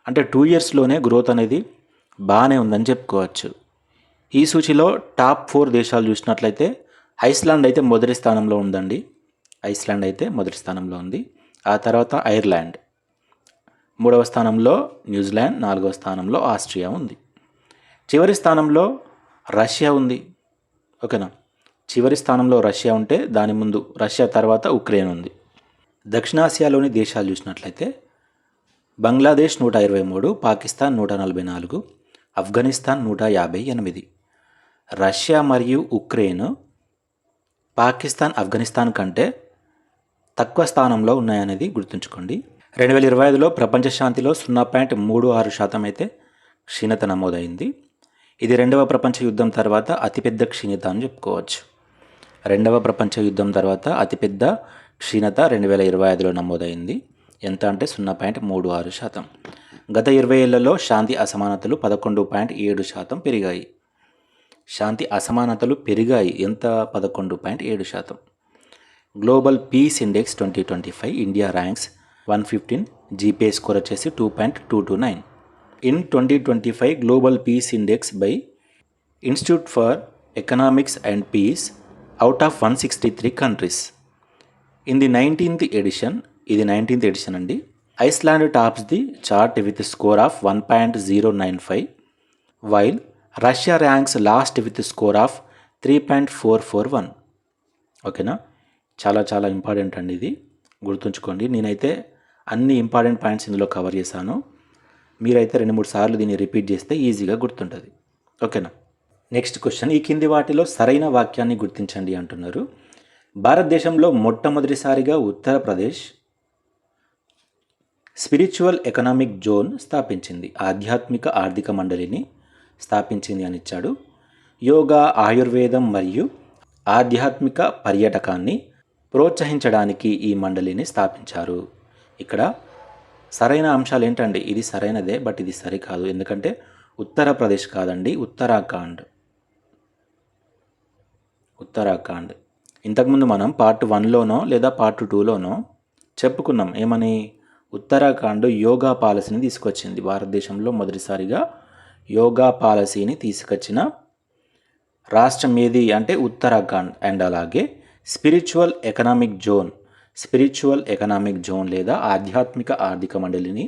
Speaker 1: అంటే 2 ఇయర్స్లోనే గ్రోత్ అనేది బాగానే ఉందని చెప్పుకోవచ్చు. ఈ సూచీలో టాప్ 4 దేశాలు చూసినట్లయితే ఐస్లాండ్ అయితే మొదటి స్థానంలో ఉందండి. ఆ తర్వాత ఐర్లాండ్, 3వ స్థానంలో న్యూజిలాండ్, 4వ స్థానంలో ఆస్ట్రియా ఉంది. చివరి స్థానంలో రష్యా ఉంది. ఓకేనా? చివరి స్థానంలో రష్యా ఉంటే దాని ముందు రష్యా తర్వాత ఉక్రెయిన్ ఉంది. దక్షిణాసియాలోని దేశాలు చూసినట్లయితే బంగ్లాదేశ్ 123, పాకిస్తాన్ 144, ఆఫ్ఘనిస్తాన్ 158. రష్యా మరియు ఉక్రెయిన్ పాకిస్తాన్, ఆఫ్ఘనిస్తాన్ కంటే తక్కువ స్థానంలో ఉన్నాయనేది గుర్తుంచుకోండి. 2025లో ప్రపంచ శాంతిలో 0.36% అయితే క్షీణత నమోదైంది. ఇది 2వ ప్రపంచ యుద్ధం తర్వాత అతిపెద్ద క్షీణత అని చెప్పుకోవచ్చు. 2వ ప్రపంచ యుద్ధం తర్వాత అతిపెద్ద క్షీణత 2025లో నమోదైంది. ఎంత అంటే 0.36%. గత 20 ఏళ్లలో శాంతి అసమానతలు 11.7% పెరిగాయి. ఎంత? 11.7%. Global peace index 2025 India ranks 115, GPI score వచ్చేసి 2.229. In 2025 global peace index by institute for economics and peace out of 163 countries. In the 19th edition, ఇది 19th ఎడిషన్ అండి. Iceland tops the chart with score of 1.095, while Russia ranks last with score of 3.441. ఓకేనా? చాలా important అండి, ఇది గుర్తుంచుకోండి. నేనైతే అన్ని important points ఇందులో కవర్ చేశాను. మీరైతే 2-3 సార్లు దీన్ని రిపీట్ చేస్తే ఈజీగా గుర్తుంటుంది. ఓకేనా? Next question. ఈ కింది వాటిలో సరైన వాక్యాన్ని గుర్తించండి అంటున్నారు. భారతదేశంలో మొట్టమొదటిసారిగా ఉత్తరప్రదేశ్ స్పిరిచువల్ ఎకనామిక్ జోన్ స్థాపించింది. ఆధ్యాత్మిక ఆర్థిక మండలిని స్థాపించింది అని ఇచ్చాడు. యోగా, ఆయుర్వేదం మరియు ఆధ్యాత్మిక పర్యాటకాన్ని ప్రోత్సహించడానికి ఈ మండలిని స్థాపించారు. ఇక్కడ సరైన అంశాలు ఏంటండి? ఇది సరైనదే, బట్ ఇది సరికాదు. ఎందుకంటే ఉత్తరప్రదేశ్ కాదండి, ఉత్తరాఖండ్. ఇంతకుముందు మనం పార్ట్ 1లోనో లేదా పార్ట్ 2లోనో చెప్పుకున్నాం. ఏమని? ఉత్తరాఖండ్ యోగా పాలసీని తీసుకొచ్చింది. భారతదేశంలో మొదటిసారిగా యోగా పాలసీని తీసుకొచ్చిన రాష్ట్రం ఏది అంటే ఉత్తరాఖండ్. అండ్ అలాగే స్పిరిచువల్ ఎకనామిక్ జోన్ లేదా ఆధ్యాత్మిక ఆర్థిక మండలిని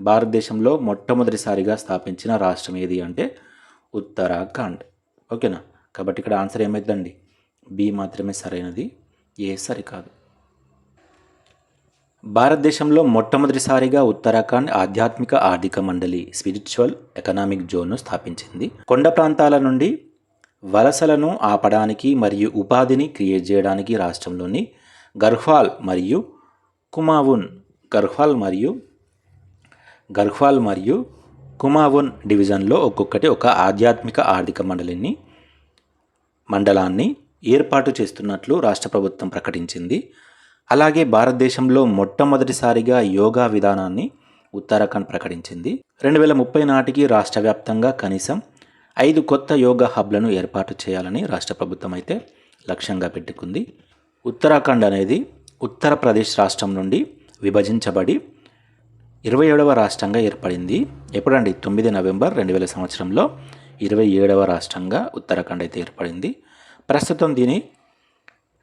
Speaker 1: భారతదేశంలో మొట్టమొదటిసారిగా స్థాపించిన రాష్ట్రం ఏది అంటే ఉత్తరాఖండ్. ఓకేనా, కాబట్టి ఇక్కడ ఆన్సర్ ఏమైందండి? బి మాత్రమే సరైనది, ఏ సరికాదు. భారతదేశంలో మొట్టమొదటిసారిగా ఉత్తరాఖండ్ ఆధ్యాత్మిక ఆర్థిక మండలి స్పిరిచువల్ ఎకనామిక్ జోన్ను స్థాపించింది. కొండ ప్రాంతాల నుండి వలసలను ఆపడానికి మరియు ఉపాధిని క్రియేట్ చేయడానికి రాష్ట్రంలోని గర్హ్వాల్ మరియు కుమావున్ డివిజన్లో ఒక్కొక్కటి ఒక ఆధ్యాత్మిక ఆర్థిక మండలాన్ని ఏర్పాటు చేస్తున్నట్లు రాష్ట్ర ప్రభుత్వం ప్రకటించింది. అలాగే భారతదేశంలో మొట్టమొదటిసారిగా యోగా విధానాన్ని ఉత్తరాఖండ్ ప్రకటించింది. 2030 నాటికి రాష్ట్ర వ్యాప్తంగా కనీసం 5 కొత్త యోగా హబ్లను ఏర్పాటు చేయాలని రాష్ట్ర ప్రభుత్వం అయితే లక్ష్యంగా పెట్టుకుంది. ఉత్తరాఖండ్ అనేది ఉత్తరప్రదేశ్ రాష్ట్రం నుండి విభజించబడి 27వ రాష్ట్రంగా ఏర్పడింది. ఎప్పుడండి? 9 నవంబర్ 2000 సంవత్సరంలో 27వ రాష్ట్రంగా ఉత్తరాఖండ్ అయితే ఏర్పడింది. ప్రస్తుతం దీని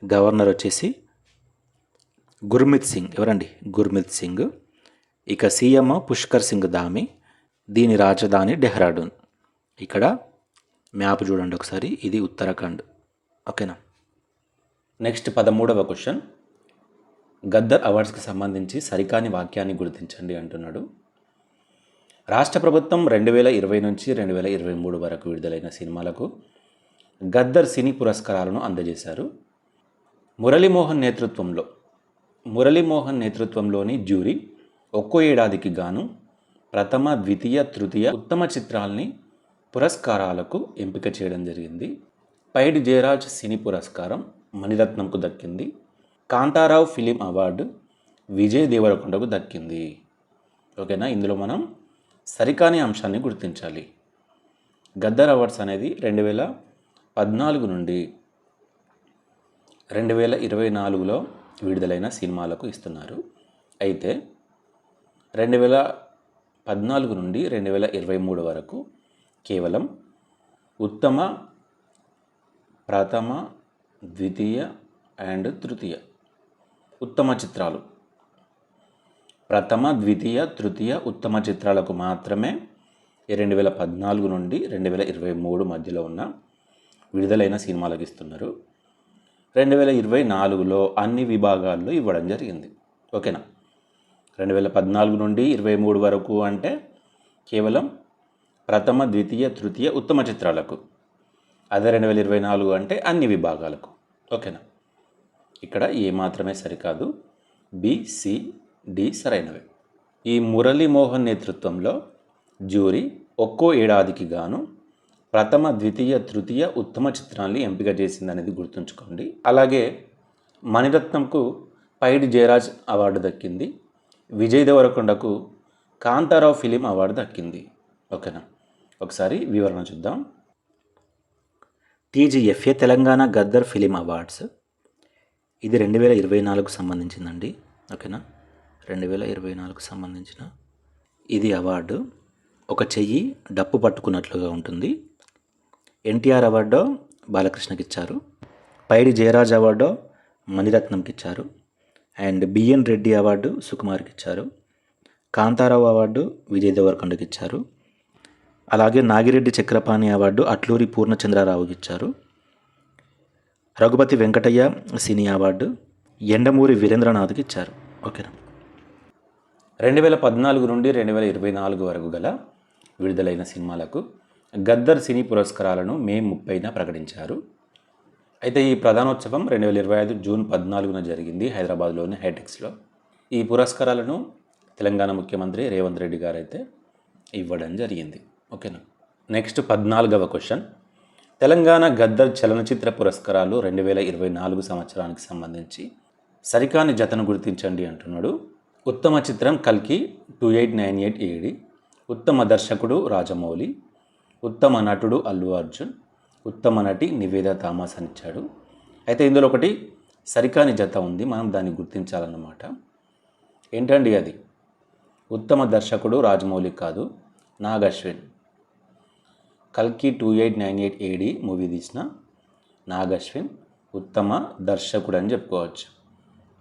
Speaker 1: గవర్నర్ వచ్చేసి గుర్మిత్ సింగ్. ఎవరండి? గుర్మిత్ సింగ్. ఇక సీఎం పుష్కర్ సింగ్ ధామి. దీని రాజధాని డెహ్రాడూన్. ఇక్కడ మ్యాప్ చూడండి ఒకసారి, ఇది ఉత్తరాఖండ్. ఓకేనా. నెక్స్ట్ 13వ క్వశ్చన్, గద్దర్ అవార్డ్స్కి సంబంధించి సరికాని వాక్యాన్ని గుర్తించండి అంటున్నాడు. రాష్ట్ర ప్రభుత్వం 2020 నుంచి 2023 వరకు విడుదలైన సినిమాలకు గద్దర్ సినీ పురస్కారాలను అందజేశారు. మురళీమోహన్ నేతృత్వంలోని జ్యూరీ ఒక్కో ఏడాదికి గాను ప్రథమ, ద్వితీయ, తృతీయ ఉత్తమ చిత్రాల్ని పురస్కారాలకు ఎంపిక చేయడం జరిగింది. పైడి జయరాజ్ సినీ పురస్కారం మణిరత్నంకు దక్కింది. కాంతారావు ఫిలిం అవార్డు విజయ్ దేవరకొండకు దక్కింది. ఓకేనా, ఇందులో మనం సరికాని అంశాన్ని గుర్తించాలి. గద్దర్ అవార్డ్స్ అనేది 2014 నుండి 2024లో విడుదలైన సినిమాలకు ఇస్తున్నారు. అయితే 2014 నుండి 2023 వరకు కేవలం ఉత్తమ, ప్రథమ, ద్వితీయ అండ్ తృతీయ ఉత్తమ చిత్రాలు, ప్రథమ, ద్వితీయ, తృతీయ ఉత్తమ చిత్రాలకు మాత్రమే 2014 నుండి 2023 మధ్యలో ఉన్న విడుదలైన సినిమాలకు ఇస్తున్నారు. 2024లో అన్ని విభాగాల్లో ఇవ్వడం జరిగింది. ఓకేనా, 2014 నుండి 23 వరకు అంటే కేవలం ప్రథమ, ద్వితీయ, తృతీయ ఉత్తమ చిత్రాలకు. అదే 2024 అంటే అన్ని విభాగాలకు. ఓకేనా, ఇక్కడ ఏ మాత్రమే సరికాదు, బి, సి, డి సరైనవి. ఈ మురళీమోహన్ నేతృత్వంలో జ్యూరీ ఒక్కో ఏడాదికి గాను ప్రథమ, ద్వితీయ, తృతీయ ఉత్తమ చిత్రాన్ని ఎంపిక చేసిందనేది గుర్తుంచుకోండి. అలాగే మణిరత్నంకు పైడి జయరాజ్ అవార్డు దక్కింది. విజయ్ దేవరకొండకు కాంతారావు ఫిలిం అవార్డు దక్కింది. ఓకేనా, ఒకసారి వివరణ చూద్దాం. TGFA Telangana Gaddar film awards ఇది 2024కు సంబంధించిందండి. ఓకేనా, 2024కు సంబంధించిన ఇది అవార్డు. ఒక చెయ్యి డప్పు పట్టుకున్నట్లుగా ఉంటుంది. ఎన్టీఆర్ అవార్డు బాలకృష్ణకి ఇచ్చారు. పైడి జయరాజ్ అవార్డు మణిరత్నంకి ఇచ్చారు. అండ్ బిఎన్ రెడ్డి అవార్డు సుకుమార్కి ఇచ్చారు. కాంతారావు అవార్డు విజయ్ దేవరకొండకి ఇచ్చారు. అలాగే నాగిరెడ్డి చక్రపాణి అవార్డు అట్లూరి పూర్ణచంద్రరావుకి ఇచ్చారు. రఘుపతి వెంకటయ్య సినీ అవార్డు ఎండమూరి వీరేంద్రనాథ్కి ఇచ్చారు. ఓకేనా, 2014 నుండి 2024 వరకు గల విడుదలైన సినిమాలకు గద్దర్ సినీ పురస్కారాలను మే 30న ప్రకటించారు. అయితే ఈ ప్రధానోత్సవం 2025 జూన్ 14న జరిగింది హైదరాబాద్లోని హైటెక్స్లో. ఈ పురస్కారాలను తెలంగాణ ముఖ్యమంత్రి రేవంత్ రెడ్డి గారు అయితే ఇవ్వడం జరిగింది. ఓకేనా, నెక్స్ట్ 14వ క్వశ్చన్, తెలంగాణ గద్దర్ చలనచిత్ర పురస్కారాలు 2024 సంవత్సరానికి సంబంధించి సరికాని జతను గుర్తించండి అంటున్నాడు. ఉత్తమ చిత్రం కల్కి 2898 AD, ఉత్తమ దర్శకుడు రాజమౌళి, ఉత్తమ నటుడు అల్లు అర్జున్, ఉత్తమ నటి నివేదా థామస్ అని ఇచ్చాడు. అయితే ఇందులో ఒకటి సరికాని జత ఉంది, మనం దాన్ని గుర్తించాలన్నమాట. ఏంటండి అది? ఉత్తమ దర్శకుడు రాజమౌళి కాదు, నాగ్ అశ్విన్. కల్కి 2898 AD మూవీ తీసిన నాగ్ అశ్విన్ ఉత్తమ దర్శకుడు అని చెప్పుకోవచ్చు.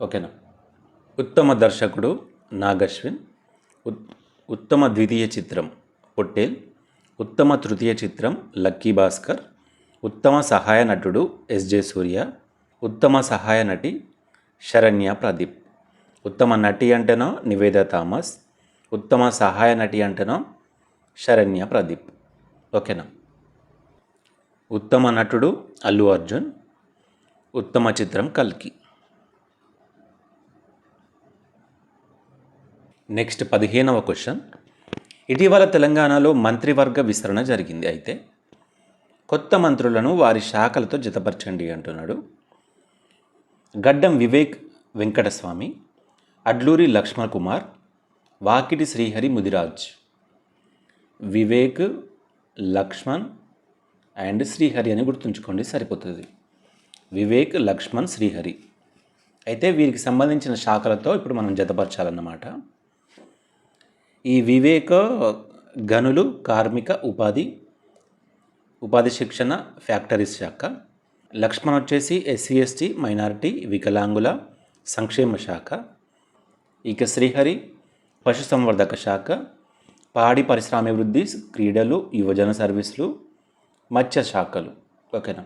Speaker 1: ఓకేనా. ఉత్తమ దర్శకుడు నాగశ్విన్, ఉత్తమ ద్వితీయ చిత్రం పొట్టేల్, ఉత్తమ తృతీయ చిత్రం లక్కీ భాస్కర్, ఉత్తమ సహాయ నటుడు ఎస్జే సూర్య, ఉత్తమ సహాయ నటి శరణ్య ప్రదీప్. ఉత్తమ నటి అంటేనో నివేద థామస్, ఉత్తమ సహాయ నటి అంటేనో శరణ్య ప్రదీప్. ఓకేనా. ఉత్తమ నటుడు అల్లు అర్జున్, ఉత్తమ చిత్రం కల్కి. నెక్స్ట్ 15వ క్వశ్చన్. ఇటీవల తెలంగాణలో మంత్రివర్గ విస్తరణ జరిగింది. అయితే కొత్త మంత్రులను వారి శాఖలతో జతపరచండి అంటున్నాడు. గడ్డం వివేక్ వెంకటస్వామి, అడ్లూరి లక్ష్మణ్ కుమార్, వాకిటి శ్రీహరి ముదిరాజ్. వివేక్, లక్ష్మణ్ అండ్ శ్రీహరి అని గుర్తుంచుకోండి, సరిపోతుంది. వివేక్, లక్ష్మణ్, శ్రీహరి. అయితే వీరికి సంబంధించిన శాఖలతో ఇప్పుడు మనం జతపరచాలన్నమాట. ఈ వివేక్ గనులు, కార్మిక, ఉపాధి శిక్షణ, ఫ్యాక్టరీస్ శాఖ. లక్ష్మణ్ వచ్చేసి ఎస్సీ ఎస్టీ మైనారిటీ వికలాంగుల సంక్షేమ శాఖ. ఇక శ్రీహరి పశుసంవర్ధక శాఖ, పాడి పరిశ్రమాభివృద్ధి, క్రీడలు, యువజన సర్వీసులు, మత్స్య శాఖలు. ఓకేనా.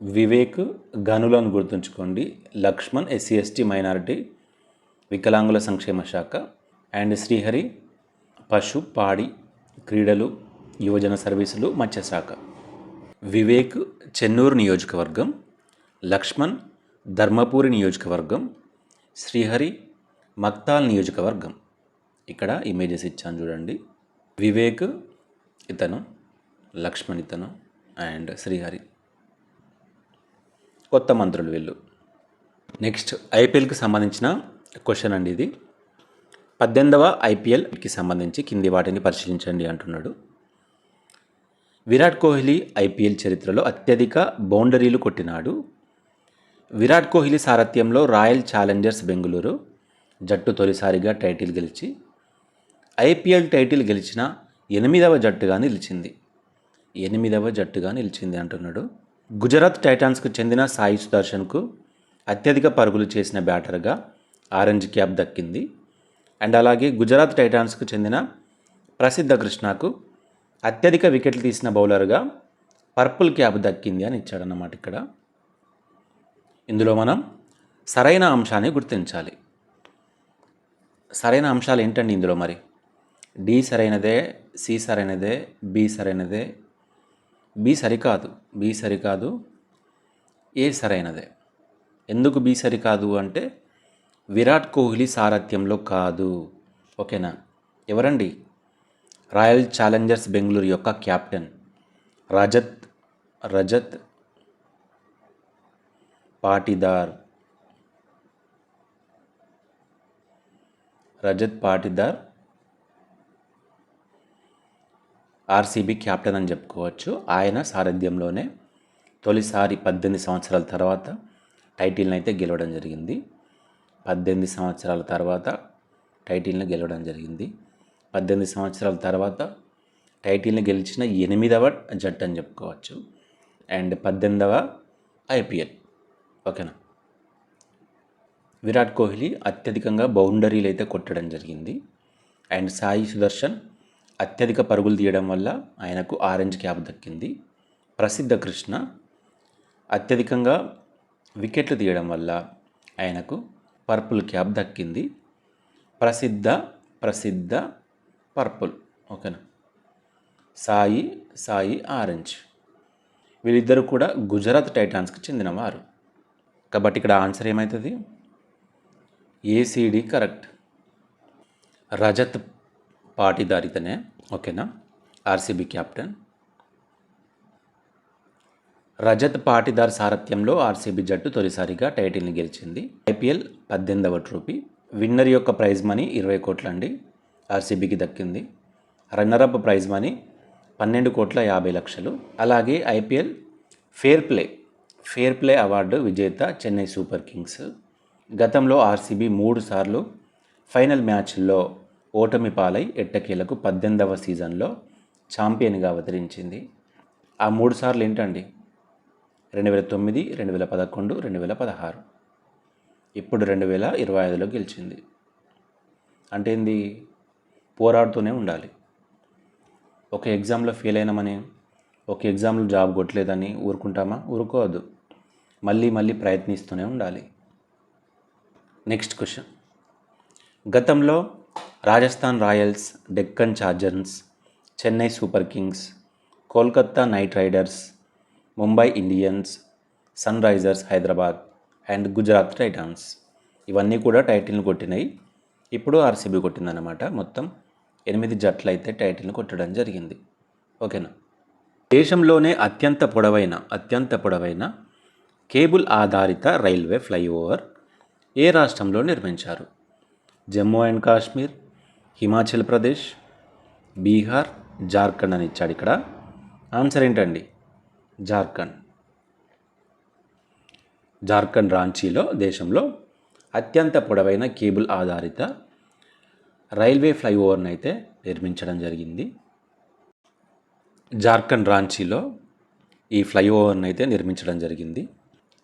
Speaker 1: వివేక్ గనులను గుర్తుంచుకోండి, లక్ష్మణ్ ఎస్సీ ఎస్టీ మైనారిటీ వికలాంగుల సంక్షేమ శాఖ, అండ్ శ్రీహరి పశు, పాడి, క్రీడలు, యువజన సర్వీసులు, మత్స్య శాఖ. వివేక్ చెన్నూరు నియోజకవర్గం, లక్ష్మణ్ ధర్మపురి నియోజకవర్గం, శ్రీహరి మక్తాల్ నియోజకవర్గం. ఇక్కడ ఇమేజెస్ ఇచ్చాను చూడండి. వివేక్ ఇతను, లక్ష్మణ్ ఇతను, అండ్ శ్రీహరి కొత్త మంత్రులు వీళ్ళు. నెక్స్ట్ ఐపీఎల్కి సంబంధించిన క్వశ్చన్ అండి ఇది. 18వ ఐపీఎల్కి సంబంధించి కింది వాటిని పరిశీలించండి అంటున్నాడు. విరాట్ కోహ్లీ ఐపీఎల్ చరిత్రలో అత్యధిక బౌండరీలు కొట్టినాడు. విరాట్ కోహ్లీ సారథ్యంలో రాయల్ ఛాలెంజర్స్ బెంగళూరు జట్టు తొలిసారిగా టైటిల్ గెలిచి ఐపీఎల్ టైటిల్ గెలిచిన 8వ జట్టుగా నిలిచింది. 8వ జట్టుగా నిలిచింది అంటున్నాడు. గుజరాత్ టైటాన్స్కు చెందిన సాయి సుదర్శన్కు అత్యధిక పరుగులు చేసిన బ్యాటర్గా ఆరెంజ్ క్యాప్ దక్కింది. అండ్ అలాగే గుజరాత్ టైటాన్స్కు చెందిన ప్రసిద్ధ కృష్ణకు అత్యధిక వికెట్లు తీసిన బౌలర్గా పర్పుల్ క్యాప్ దక్కింది అని ఇచ్చాడన్నమాట. ఇక్కడ ఇందులో మనం సరైన అంశాన్ని గుర్తించాలి. సరైన అంశాలు ఏంటండి ఇందులో? మరి డి సరైనదే, సి సరైనదే, బి సరైనదే, బి సరికాదు, ఏ సరైనదే. ఎందుకు బి సరికాదు అంటే విరాట్ కోహ్లీ సారథ్యంలో కాదు. ఓకేనా. ఎవరండి? రాయల్ ఛాలెంజర్స్ బెంగళూరు యొక్క captain Rajat Patidar. RCB captain అని చెప్పుకోవచ్చు. ఆయన సారథ్యంలోనే తొలిసారి 18 సంవత్సరాల తర్వాత టైటిల్ని అయితే గెలవడం జరిగింది. 18 సంవత్సరాల తర్వాత టైటిల్ని గెలవడం జరిగింది. 18 సంవత్సరాల తర్వాత టైటిల్ని గెలిచిన 8వ జట్టు అని చెప్పుకోవచ్చు. అండ్ 18వ ఐపీఎల్. ఓకేనా. విరాట్ కోహ్లీ అత్యధికంగా బౌండరీలు అయితే కొట్టడం జరిగింది. అండ్ సాయి సుదర్శన్ అత్యధిక పరుగులు తీయడం వల్ల ఆయనకు ఆరెంజ్ క్యాప్ దక్కింది. ప్రసిద్ధ కృష్ణ అత్యధికంగా వికెట్లు తీయడం వల్ల ఆయనకు పర్పుల్ క్యాప్ దక్కింది. ప్రసిద్ధ పర్పుల్. ఓకేనా. సాయి ఆరెంజ్. వీళ్ళిద్దరూ కూడా గుజరాత్ టైటాన్స్కి చెందినవారు. కాబట్టి ఇక్కడ ఆన్సర్ ఏమవుతుంది? ACD correct. రజత్ పాటిదార్ ఇతనే. ఓకేనా. RCB captain. రజత్ పాటిదార్ సారథ్యంలో ఆర్సీబీ జట్టు తొలిసారిగా టైటిల్ని గెలిచింది. ఐపీఎల్ 18వ ట్రోఫీ. విన్నర్ యొక్క ప్రైజ్ మనీ 20 కోట్లండి ఆర్సీబీకి దక్కింది. Runner-up prize money 12,50,00,000. అలాగే ఐపీఎల్ ఫేర్ ప్లే అవార్డు విజేత చెన్నై సూపర్ కింగ్స్. గతంలో ఆర్సీబీ 3 సార్లు ఫైనల్ మ్యాచ్ల్లో ఓటమి పాలై ఎట్టకేలకు 18వ సీజన్లో ఛాంపియన్గా అవతరించింది. ఆ 3 సార్లు ఏంటండి? 2009, 2011, 2016. ఇప్పుడు 2025లో గెలిచింది. అంటే ఏంది? పోరాడుతూనే ఉండాలి. ఒక ఎగ్జామ్లో ఫెయిల్ అయినామని, ఒక ఎగ్జామ్లో జాబ్ కొట్టలేదని ఊరుకుంటామా? ఊరుకోవద్దు. మళ్ళీ ప్రయత్నిస్తూనే ఉండాలి. Next question. గతంలో Rajasthan royals, Deccan chargers, Chennai super kings, Kolkata knight riders, Mumbai Indians, sunrisers Hyderabad and Gujarat titans ఇవన్నీ కూడా టైటిల్ని కొట్టినాయి. ఇప్పుడు ఆర్సీబీ కొట్టిందన్నమాట. మొత్తం 8 జట్లు అయితే టైటిల్ని కొట్టడం జరిగింది. ఓకేనా. దేశంలోనే అత్యంత పొడవైన కేబుల్ ఆధారిత రైల్వే ఫ్లైఓవర్ ఏ రాష్ట్రంలో నిర్మించారు? జమ్మూ అండ్ కాశ్మీర్, హిమాచల్ ప్రదేశ్, బీహార్, జార్ఖండ్ అని ఇచ్చాడు ఇక్కడ. ఆన్సర్ ఏంటండి? జార్ఖండ్ రాంచీలో దేశంలో అత్యంత పొడవైన కేబుల్ ఆధారిత రైల్వే ఫ్లైఓవర్ని అయితే నిర్మించడం జరిగింది. జార్ఖండ్ రాంచీలో ఈ ఫ్లైఓవర్ని అయితే నిర్మించడం జరిగింది.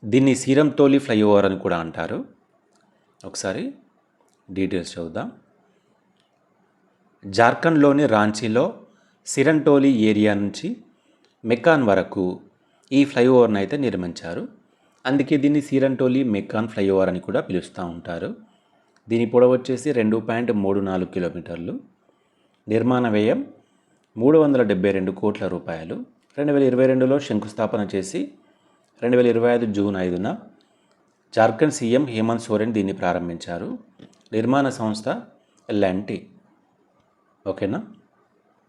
Speaker 1: దీన్ని సీరంతోలి ఫ్లైఓవర్ అని కూడా అంటారు. ఒకసారి డీటెయిల్స్ చూద్దాం. జార్ఖండ్లోని రాంచీలో సిరంటోలి ఏరియా నుంచి మెకాన్ వరకు ఈ ఫ్లైఓవర్ని అయితే నిర్మించారు. అందుకే దీన్ని సిరంటోలి మెకాన్ ఫ్లైఓవర్ అని కూడా పిలుస్తూ ఉంటారు. దీని పొడవు వచ్చేసి 2.34 కిలోమీటర్లు. నిర్మాణ వ్యయం 372 కోట్ల రూపాయలు. 2022లో శంకుస్థాపన చేసి 2025 జూన్ 5న జార్ఖండ్ సీఎం హేమంత్ సోరెన్ దీన్ని ప్రారంభించారు. నిర్మాణ సంస్థ ఎల్&టీ. ఓకేనా.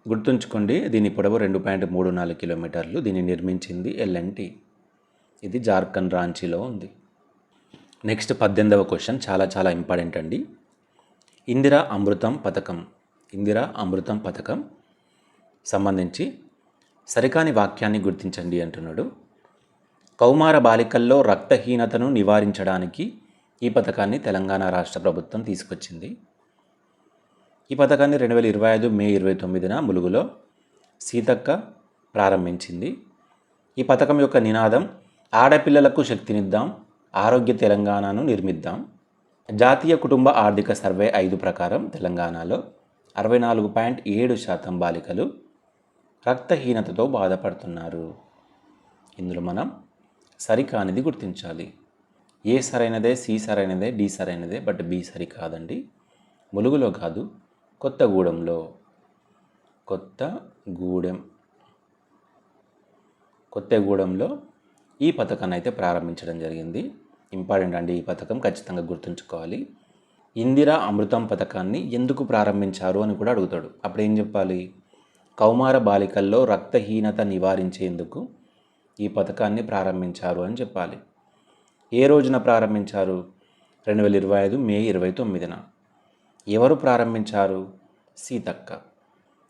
Speaker 1: గుర్తుంచుకోండి, దీని పొడవు 2.34 కిలోమీటర్లు. దీన్ని నిర్మించింది ఎల్&టీ. ఇది జార్ఖండ్ రాంచీలో ఉంది. నెక్స్ట్ 18వ క్వశ్చన్ చాలా ఇంపార్టెంట్ అండి. ఇందిరా అమృతం పథకం సంబంధించి సరికాని వాక్యాన్ని గుర్తించండి అంటున్నాడు. కౌమార బాలికల్లో రక్తహీనతను నివారించడానికి ఈ పథకాన్ని తెలంగాణ రాష్ట్ర ప్రభుత్వం తీసుకొచ్చింది. ఈ పథకాన్ని 2025 మే 29న ములుగులో సీతక్క ప్రారంభించింది. ఈ పథకం యొక్క నినాదం ఆడపిల్లలకు శక్తినిద్దాం, ఆరోగ్య తెలంగాణను నిర్మిద్దాం. జాతీయ కుటుంబ ఆర్థిక సర్వే 5 ప్రకారం తెలంగాణలో 64.7% బాలికలు రక్తహీనతతో బాధపడుతున్నారు. ఇందులో మనం సరికానిది గుర్తించాలి. ఏ సరైనదే, సి సరైనదే, డి సరైనదే, బట్ బి సరి కాదండి. ములుగులో కాదు, కొత్తగూడెంలో ఈ పథకాన్ని అయితే ప్రారంభించడం జరిగింది. ఇంపార్టెంట్ అండి, ఈ పథకం ఖచ్చితంగా గుర్తుంచుకోవాలి. ఇందిరా అమృతం పథకాన్ని ఎందుకు ప్రారంభించారు అని కూడా అడుగుతాడు. అప్పుడు ఏం చెప్పాలి? కౌమార బాలికల్లో రక్తహీనత నివారించేందుకు ఈ పథకాన్ని ప్రారంభించారు అని చెప్పాలి. ఏ రోజున ప్రారంభించారు? 2025 మే 29న. ఎవరు ప్రారంభించారు? సీతక్క.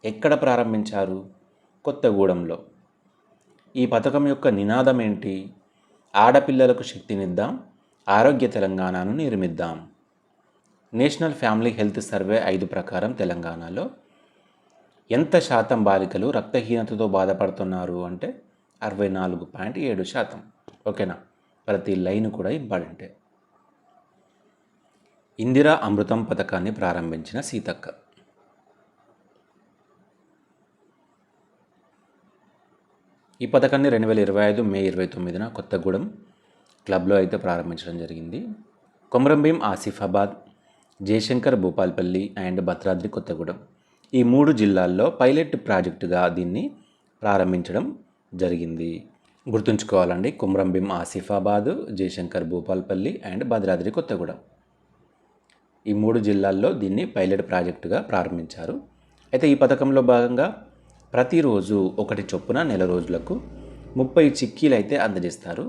Speaker 1: ఎక్కడ ప్రారంభించారు? కొత్తగూడెంలో. ఈ పథకం యొక్క నినాదం ఏంటి? ఆడపిల్లలకు శక్తినిద్దాం, ఆరోగ్య తెలంగాణను నిర్మిద్దాం. నేషనల్ ఫ్యామిలీ హెల్త్ సర్వే 5 ప్రకారం తెలంగాణలో ఎంత శాతం బాలికలు రక్తహీనతతో బాధపడుతున్నారు అంటే 64.7%. ఓకేనా. ప్రతి లైన్ కూడా ఇంపార్టెంటే. ఇందిరా అమృతం పథకాన్ని ప్రారంభించిన సీతక్క. ఈ పథకాన్ని 2025 మే 29న కొత్తగూడెం క్లబ్లో అయితే ప్రారంభించడం జరిగింది. కొమరంభీం ఆసిఫాబాద్, జయశంకర్ భూపాల్పల్లి అండ్ భద్రాద్రి కొత్తగూడెం ఈ 3 జిల్లాల్లో పైలట్ ప్రాజెక్టుగా దీన్ని ప్రారంభించడం జరిగింది. గుర్తుంచుకోవాలండి, కొమరంభీం ఆసిఫాబాద్, జయశంకర్ భూపాల్పల్లి అండ్ భద్రాద్రి కొత్తగూడెం ఈ 3 జిల్లాల్లో దీన్ని పైలట్ ప్రాజెక్టుగా ప్రారంభించారు. అయితే ఈ పథకంలో భాగంగా ప్రతిరోజు 1 చొప్పున నెల రోజులకు 30 చిక్కీలు అయితే అందజేస్తారు.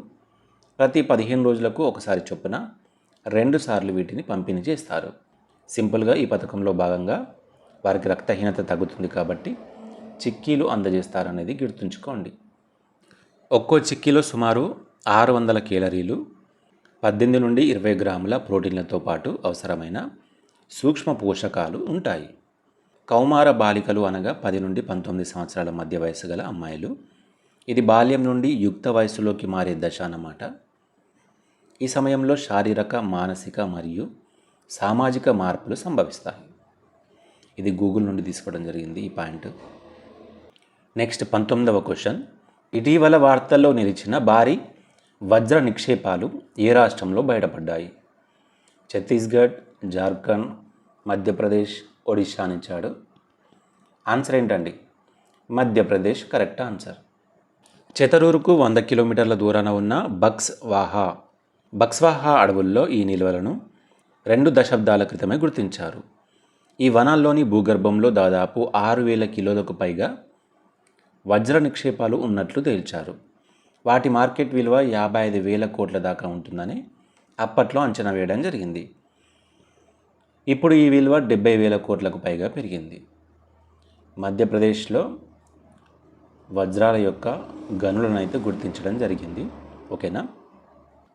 Speaker 1: ప్రతి 15 రోజులకు ఒకసారి చొప్పున 2 సార్లు వీటిని పంపిణీ చేస్తారు. సింపుల్గా ఈ పథకంలో భాగంగా వారికి రక్తహీనత తగ్గుతుంది కాబట్టి చిక్కీలు అందజేస్తారనేది గుర్తుంచుకోండి. ఒక్కో చిక్కీలో సుమారు 600 కేలరీలు, 18 నుండి 20 గ్రాముల ప్రోటీన్లతో పాటు అవసరమైన సూక్ష్మ పోషకాలు ఉంటాయి. కౌమార బాలికలు అనగా 10 నుండి 19 సంవత్సరాల మధ్య వయసు గల అమ్మాయిలు ఇది బాల్యం నుండి యుక్త వయస్సులోకి మారే దశ అన్నమాట. ఈ సమయంలో శారీరక, మానసిక మరియు సామాజిక మార్పులు సంభవిస్తాయి. ఇది గూగుల్ నుండి తీసుకోవడం జరిగింది ఈ పాయింట్. Next 19వ question. ఇటీవల వార్తల్లో నిలిచిన భారీ వజ్ర నిక్షేపాలు ఏ రాష్ట్రంలో బయటపడ్డాయి? ఛత్తీస్గఢ్, జార్ఖండ్, మధ్యప్రదేశ్, ఒడిషా అని ఇచ్చాడు. ఆన్సర్ ఏంటండి? Madhya Pradesh correct answer. చెతరూరుకు 100 కిలోమీటర్ల దూరాన ఉన్న బక్స్వాహా అడవుల్లో ఈ నిల్వలను 2 దశాబ్దాల క్రితమే గుర్తించారు. ఈ వనాల్లోని భూగర్భంలో దాదాపు 6,000 కిలోలకు పైగా వజ్ర నిక్షేపాలు ఉన్నట్లు తేల్చారు. వాటి మార్కెట్ విలువ 55,000 కోట్ల దాకా ఉంటుందని అప్పట్లో అంచనా వేయడం జరిగింది. ఇప్పుడు ఈ విలువ 70,000 కోట్లకు పైగా పెరిగింది. మధ్యప్రదేశ్లో వజ్రాల యొక్క గనులను అయితే గుర్తించడం జరిగింది. ఓకేనా.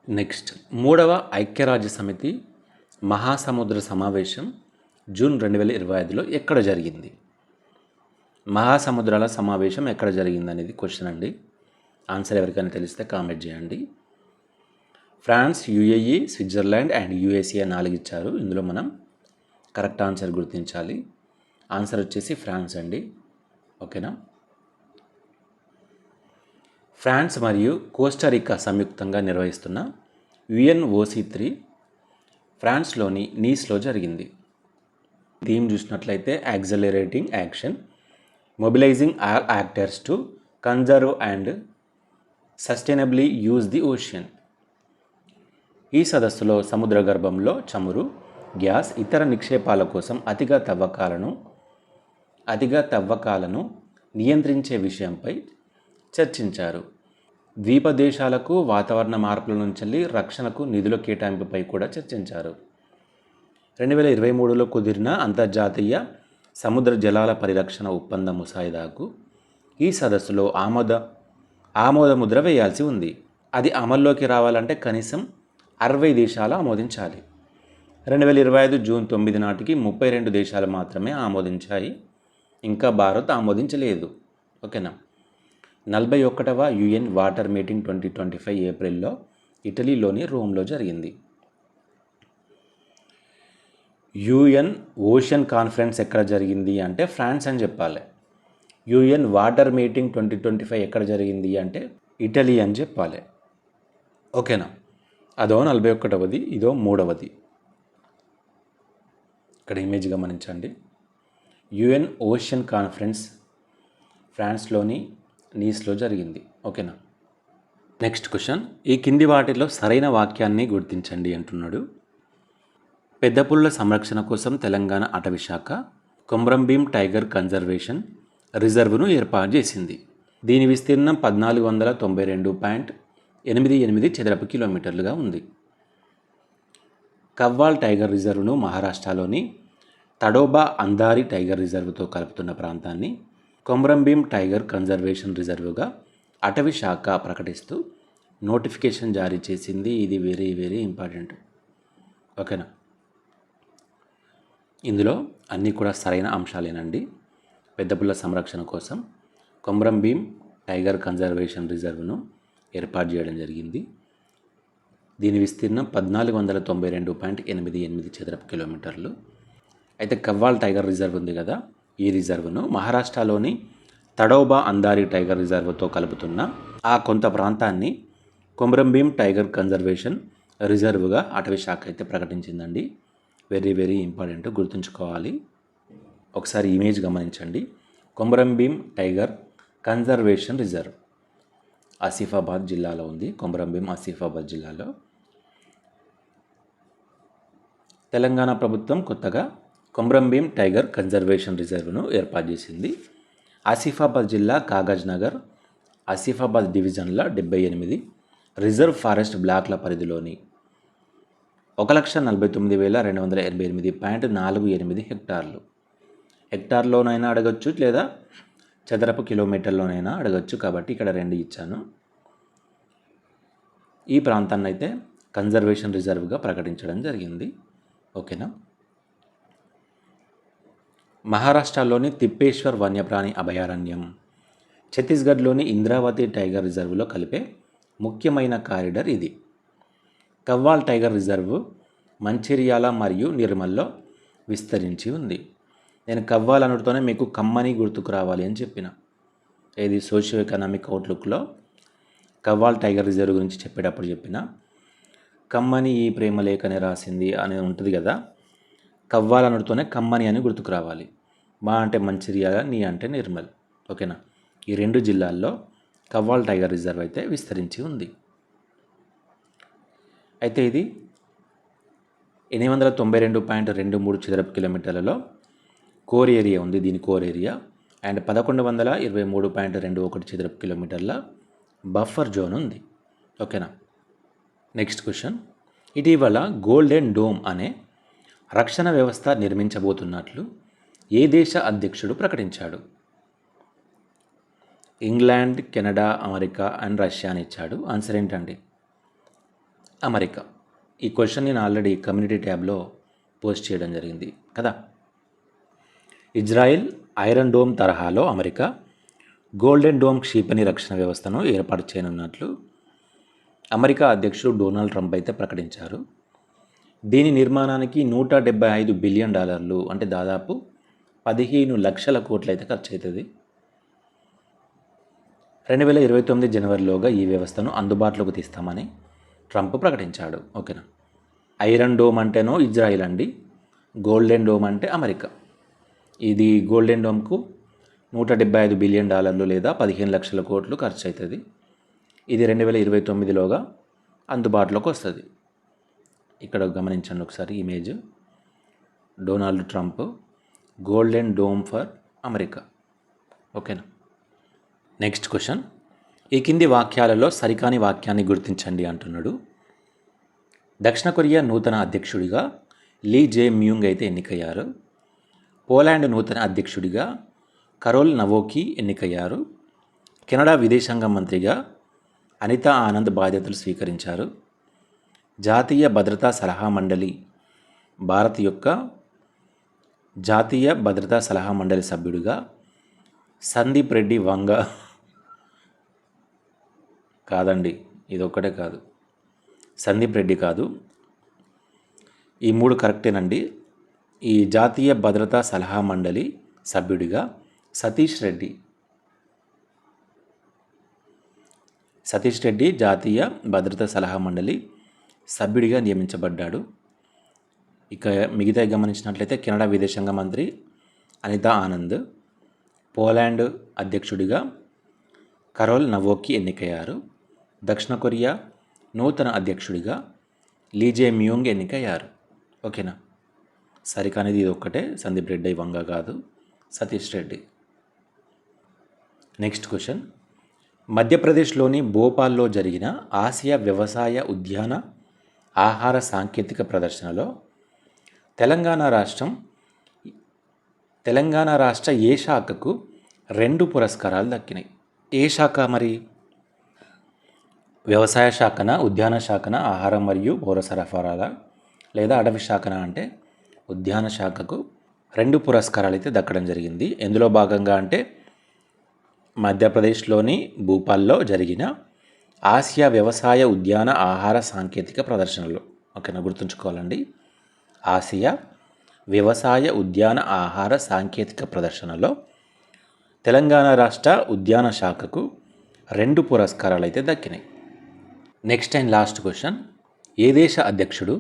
Speaker 1: నెక్స్ట్ 3వ ఐక్యరాజ్య సమితి మహాసముద్ర సమావేశం జూన్ 2025లో ఎక్కడ జరిగింది? మహాసముద్రాల సమావేశం ఎక్కడ జరిగింది అనేది క్వశ్చన్ అండి. ఆన్సర్ ఎవరికైనా తెలిస్తే కామెంట్ చేయండి. France, UAE, Switzerland and USA 4 ఇచ్చారు. ఇందులో మనం కరెక్ట్ ఆన్సర్ గుర్తించాలి. ఆన్సర్ వచ్చేసి ఫ్రాన్స్ అండి. ఓకేనా. ఫ్రాన్స్ మరియు కోస్టారికా సంయుక్తంగా నిర్వహిస్తున్న UNOC3 ఫ్రాన్స్లోని నీస్లో జరిగింది. థీమ్ చూసినట్లయితే accelerating action, mobilising all actors to conserve and సస్టైనబ్లీ use the ocean. ఈ సదస్సులో సముద్ర గర్భంలో చమురు, గ్యాస్, ఇతర నిక్షేపాల కోసం అతిగా తవ్వకాలను నియంత్రించే విషయంపై చర్చించారు. ద్వీప దేశాలకు వాతావరణ మార్పుల నుంచి రక్షణకు నిధుల కేటాయింపుపై కూడా చర్చించారు. 2023లో కుదిరిన అంతర్జాతీయ సముద్ర జలాల పరిరక్షణ ఒప్పంద ముసాయిదాకు ఈ సదస్సులో ఆమోద ముద్ర వేయాల్సి ఉంది. అది అమల్లోకి రావాలంటే కనీసం 60 దేశాలు ఆమోదించాలి. 2025 జూన్ 9 నాటికి 32 దేశాలు మాత్రమే ఆమోదించాయి. ఇంకా భారత్ ఆమోదించలేదు. ఓకేనా. 41వ UN వాటర్ మీటింగ్ 2025 ఏప్రిల్లో ఇటలీలోని రోమ్లో జరిగింది. UN ఓషన్ కాన్ఫరెన్స్ ఎక్కడ జరిగింది అంటే ఫ్రాన్స్ అని చెప్పాలి. UN వాటర్ మీటింగ్ 2025 ఎక్కడ జరిగింది అంటే ఇటలీ అని చెప్పాలి. ఓకేనా. అదో 41వది, ఇదో 3వది. ఇక్కడ ఇమేజ్ గమనించండి. UN ఓషన్ కాన్ఫరెన్స్ ఫ్రాన్స్లోని నీస్లో జరిగింది. ఓకేనా. Next question. ఈ కింది వాటిలో సరైన వాక్యాన్ని గుర్తించండి అంటున్నాడు. పెద్దపుల్ల సంరక్షణ కోసం తెలంగాణ అటవీ శాఖ కొమ్రంభీం టైగర్ కన్జర్వేషన్ రిజర్వ్ను ఏర్పాటు చేసింది. దీని విస్తీర్ణం 1492.88 చదరపు కిలోమీటర్లుగా ఉంది. కవ్వాల్ టైగర్ రిజర్వ్ను మహారాష్ట్రలోని తడోబా అందారి టైగర్ రిజర్వ్తో కలుపుతున్న ప్రాంతాన్ని కొమ్రంభీం టైగర్ కన్జర్వేషన్ రిజర్వ్గా అటవీ శాఖ ప్రకటిస్తూ నోటిఫికేషన్ జారీ చేసింది. ఇది వెరీ వెరీ ఇంపార్టెంట్. ఓకేనా. ఇందులో అన్నీ కూడా సరైన అంశాలేనండి. పెద్దపుల్ల సంరక్షణ కోసం కొమ్రంభీం టైగర్ కన్జర్వేషన్ రిజర్వ్ను ఏర్పాటు చేయడం జరిగింది. దీని విస్తీర్ణం 1492.88 చదరపు కిలోమీటర్లు. అయితే కవ్వాల్ టైగర్ రిజర్వ్ ఉంది కదా, ఈ రిజర్వ్ను మహారాష్ట్రలోని తడోబా అందారి టైగర్ రిజర్వ్తో కలుపుతున్న ఆ కొంత ప్రాంతాన్ని కొమ్రంభీం టైగర్ కన్జర్వేషన్ రిజర్వ్గా అటవీ శాఖ అయితే ప్రకటించిందండి. వెరీ వెరీ ఇంపార్టెంట్, గుర్తుంచుకోవాలి. ఒకసారి ఇమేజ్ గమనించండి. Komaram Bheem tiger conservation reserve Asifabad జిల్లాలో ఉంది. కొమ్రంభీం ఆసిఫాబాద్ జిల్లాలో. తెలంగాణ ప్రభుత్వం కొత్తగా కొమ్రంభీం టైగర్ కన్జర్వేషన్ రిజర్వ్ను ఏర్పాటు చేసింది. ఆసిఫాబాద్ జిల్లా కాగజ్ నగర్ ఆసిఫాబాద్ డివిజన్ల 78 రిజర్వ్ ఫారెస్ట్ బ్లాక్ల పరిధిలోని 1,49,288.48 హెక్టార్లు. హెక్టార్లోనైనా అడగచ్చు లేదా చదరపు కిలోమీటర్లోనైనా అడగచ్చు, కాబట్టి ఇక్కడ 2 ఇచ్చాను. ఈ ప్రాంతాన్ని అయితే కన్జర్వేషన్ రిజర్వ్గా ప్రకటించడం జరిగింది. ఓకేనా. మహారాష్ట్రలోని తిప్పేశ్వర్ వన్యప్రాణి అభయారణ్యం ఛత్తీస్గఢ్లోని ఇంద్రావతి టైగర్ రిజర్వ్లో కలిపే ముఖ్యమైన కారిడార్ ఇది. కవ్వాల్ టైగర్ రిజర్వ్ మంచిర్యాల మరియు నిర్మల్లో విస్తరించి ఉంది. నేను కవ్వాల్ అనడంతోనే మీకు కమ్మని గుర్తుకు రావాలి అని చెప్పిన. ఇది సోషియో ఎకనామిక్ అవుట్లుక్లో కవ్వాల్ టైగర్ రిజర్వ్ గురించి చెప్పేటప్పుడు చెప్పిన. కమ్మని ఈ ప్రేమ లేఖనే రాసింది అని ఉంటుంది కదా, కవ్వాల్ అనడంతోనే కమ్మని అని గుర్తుకు రావాలి. మా అంటే మంచిర్యాల, నీ అంటే నిర్మల్. ఓకేనా? ఈ 2 జిల్లాల్లో కవ్వాల్ టైగర్ రిజర్వ్ అయితే విస్తరించి ఉంది. అయితే ఇది 892.23 చదరపు కిలోమీటర్లలో కోర్ ఏరియా ఉంది, దీని కోర్ ఏరియా. అండ్ 1123.21 చదరపు కిలోమీటర్ల బఫర్ జోన్ ఉంది. ఓకేనా? Next question. ఇటీవల గోల్డెన్ డోమ్ అనే రక్షణ వ్యవస్థ నిర్మించబోతున్నట్లు ఏ దేశ అధ్యక్షుడు ప్రకటించాడు? England, Canada, America and Russia అని ఇచ్చాడు. ఆన్సర్ ఏంటండి? అమెరికా. ఈ క్వశ్చన్ నేను ఆల్రెడీ కమ్యూనిటీ ట్యాబ్లో పోస్ట్ చేయడం జరిగింది కదా. ఇజ్రాయెల్ ఐరన్ డోమ్ తరహాలో అమెరికా గోల్డెన్ డోమ్ క్షిపణి రక్షణ వ్యవస్థను ఏర్పాటు చేయనున్నట్లు అమెరికా అధ్యక్షుడు డొనాల్డ్ ట్రంప్ అయితే ప్రకటించారు. దీని నిర్మాణానికి $175 బిలియన్, అంటే దాదాపు 15 లక్షల కోట్లు అయితే ఖర్చు అవుతుంది. 2029 జనవరిలోగా ఈ వ్యవస్థను అందుబాటులోకి తీస్తామని ట్రంప్ ప్రకటించాడు. ఓకేనా? ఐరన్ డోమ్ అంటేనో ఇజ్రాయిల్ అండి, గోల్డెన్ డోమ్ అంటే అమెరికా. ఇది గోల్డెన్ డోమ్కు $175 బిలియన్ లేదా 15 లక్షల కోట్లు ఖర్చు అవుతుంది. ఇది 2029లోగా అందుబాటులోకి వస్తుంది. ఇక్కడ గమనించండి ఒకసారి image. Donald Trump golden dome for America. ఓకేనా? Next question. ఈ కింది వాక్యాలలో సరికాని వాక్యాన్ని గుర్తించండి అంటున్నాడు. దక్షిణ కొరియా నూతన అధ్యక్షుడిగా లీ జే మ్యూంగ్ అయితే ఎన్నికయ్యారు. పోలాండ్ నూతన అధ్యక్షుడిగా కరోల్ నవోకీ ఎన్నికయ్యారు. కెనడా విదేశాంగ మంత్రిగా అనితా ఆనంద్ బాధ్యతలు స్వీకరించారు. జాతీయ భద్రతా సలహా మండలి భారత్ యొక్క జాతీయ భద్రతా సలహా మండలి సభ్యుడిగా సందీప్ రెడ్డి వంగ కాదండి, ఇది ఒక్కటే కాదు, సందీప్ రెడ్డి కాదు, ఈ 3 కరెక్టేనండి. ఈ జాతీయ భద్రతా సలహా మండలి సభ్యుడిగా సతీష్ రెడ్డి జాతీయ భద్రతా సలహా మండలి సభ్యుడిగా నియమించబడ్డాడు. ఇక మిగతా గమనించినట్లయితే కెనడా విదేశాంగ మంత్రి అనితా ఆనంద్, పోలాండ్ అధ్యక్షుడిగా కరోల్ నవోకీ ఎన్నికయ్యారు. దక్షిణ కొరియా నూతన అధ్యక్షుడిగా లీ జే మ్యూంగ్ ఎన్నికయ్యారు. ఓకేనా? సరికానిది ఇది ఒక్కటే, సందీప్ రెడ్డి వంగ కాదు, సతీష్ రెడ్డి. Next question. మధ్యప్రదేశ్లోని భోపాల్లో జరిగిన ఆసియా వ్యవసాయ ఉద్యాన ఆహార సాంకేతిక ప్రదర్శనలో తెలంగాణ రాష్ట్ర ఏ శాఖకు 2 పురస్కారాలు దక్కినాయి? ఏ శాఖ మరి? వ్యవసాయ శాఖన, ఉద్యాన శాఖన, ఆహారం మరియు పౌర సరఫరాల లేదా అటవీ శాఖన అంటే ఉద్యాన శాఖకు 2 పురస్కారాలు అయితే దక్కడం జరిగింది. ఎందులో భాగంగా అంటే మధ్యప్రదేశ్లోని భూపాల్లో జరిగిన ఆసియా వ్యవసాయ ఉద్యాన ఆహార సాంకేతిక ప్రదర్శనలో. ఓకేనా? గుర్తుంచుకోవాలండి. ఆసియా వ్యవసాయ ఉద్యాన ఆహార సాంకేతిక ప్రదర్శనలో తెలంగాణ రాష్ట్ర ఉద్యాన శాఖకు 2 పురస్కారాలు అయితే దక్కినాయి. Next and last question. ఏ దేశ అధ్యక్షుడు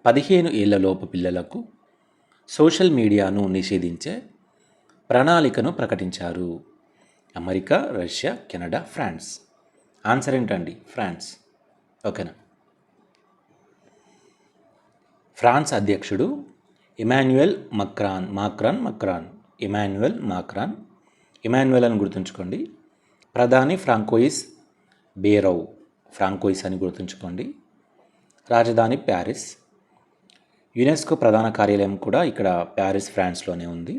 Speaker 1: 15 ఏళ్లలోపు పిల్లలకు సోషల్ మీడియాను నిషేధించే ప్రణాళికను ప్రకటించారు? America, Russia, Canada, France. Answer ఏంటండి? ఫ్రాన్స్. ఓకేనా? ఫ్రాన్స్ అధ్యక్షుడు ఇమాన్యుయల్ ఇమాన్యుయల్ అని గుర్తుంచుకోండి. ప్రధాని ఫ్రాంకోయిస్ బేరౌ, ఫ్రాంకోయిస్ అని గుర్తుంచుకోండి. రాజధాని ప్యారిస్. యునెస్కో ప్రధాన కార్యాలయం కూడా ఇక్కడ ప్యారిస్, ఫ్రాన్స్లోనే ఉంది.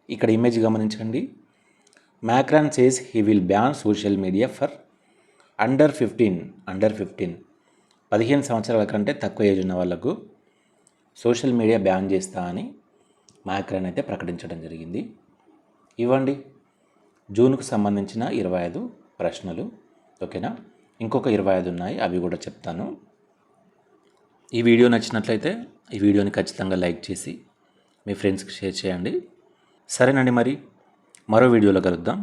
Speaker 1: ఇక్కడ ఇమేజ్ గమనించండి. Macron says he will ban social media for under 15 సంవత్సరాల కంటే తక్కువ ఏజ్ ఉన్న వాళ్ళకు సోషల్ మీడియా బ్యాన్ చేస్తా అని మ్యాక్రాన్ అయితే ప్రకటించడం జరిగింది. ఇవ్వండి జూన్కు సంబంధించిన 25 ప్రశ్నలు. ఓకేనా, ఇంకొక 25 ఉన్నాయి, అవి కూడా చెప్తాను. ఈ వీడియో నచ్చినట్లయితే ఈ వీడియోని ఖచ్చితంగా లైక్ చేసి మీ ఫ్రెండ్స్కి షేర్ చేయండి. సరేనండి, మరి మరో వీడియోలో కలుద్దాం.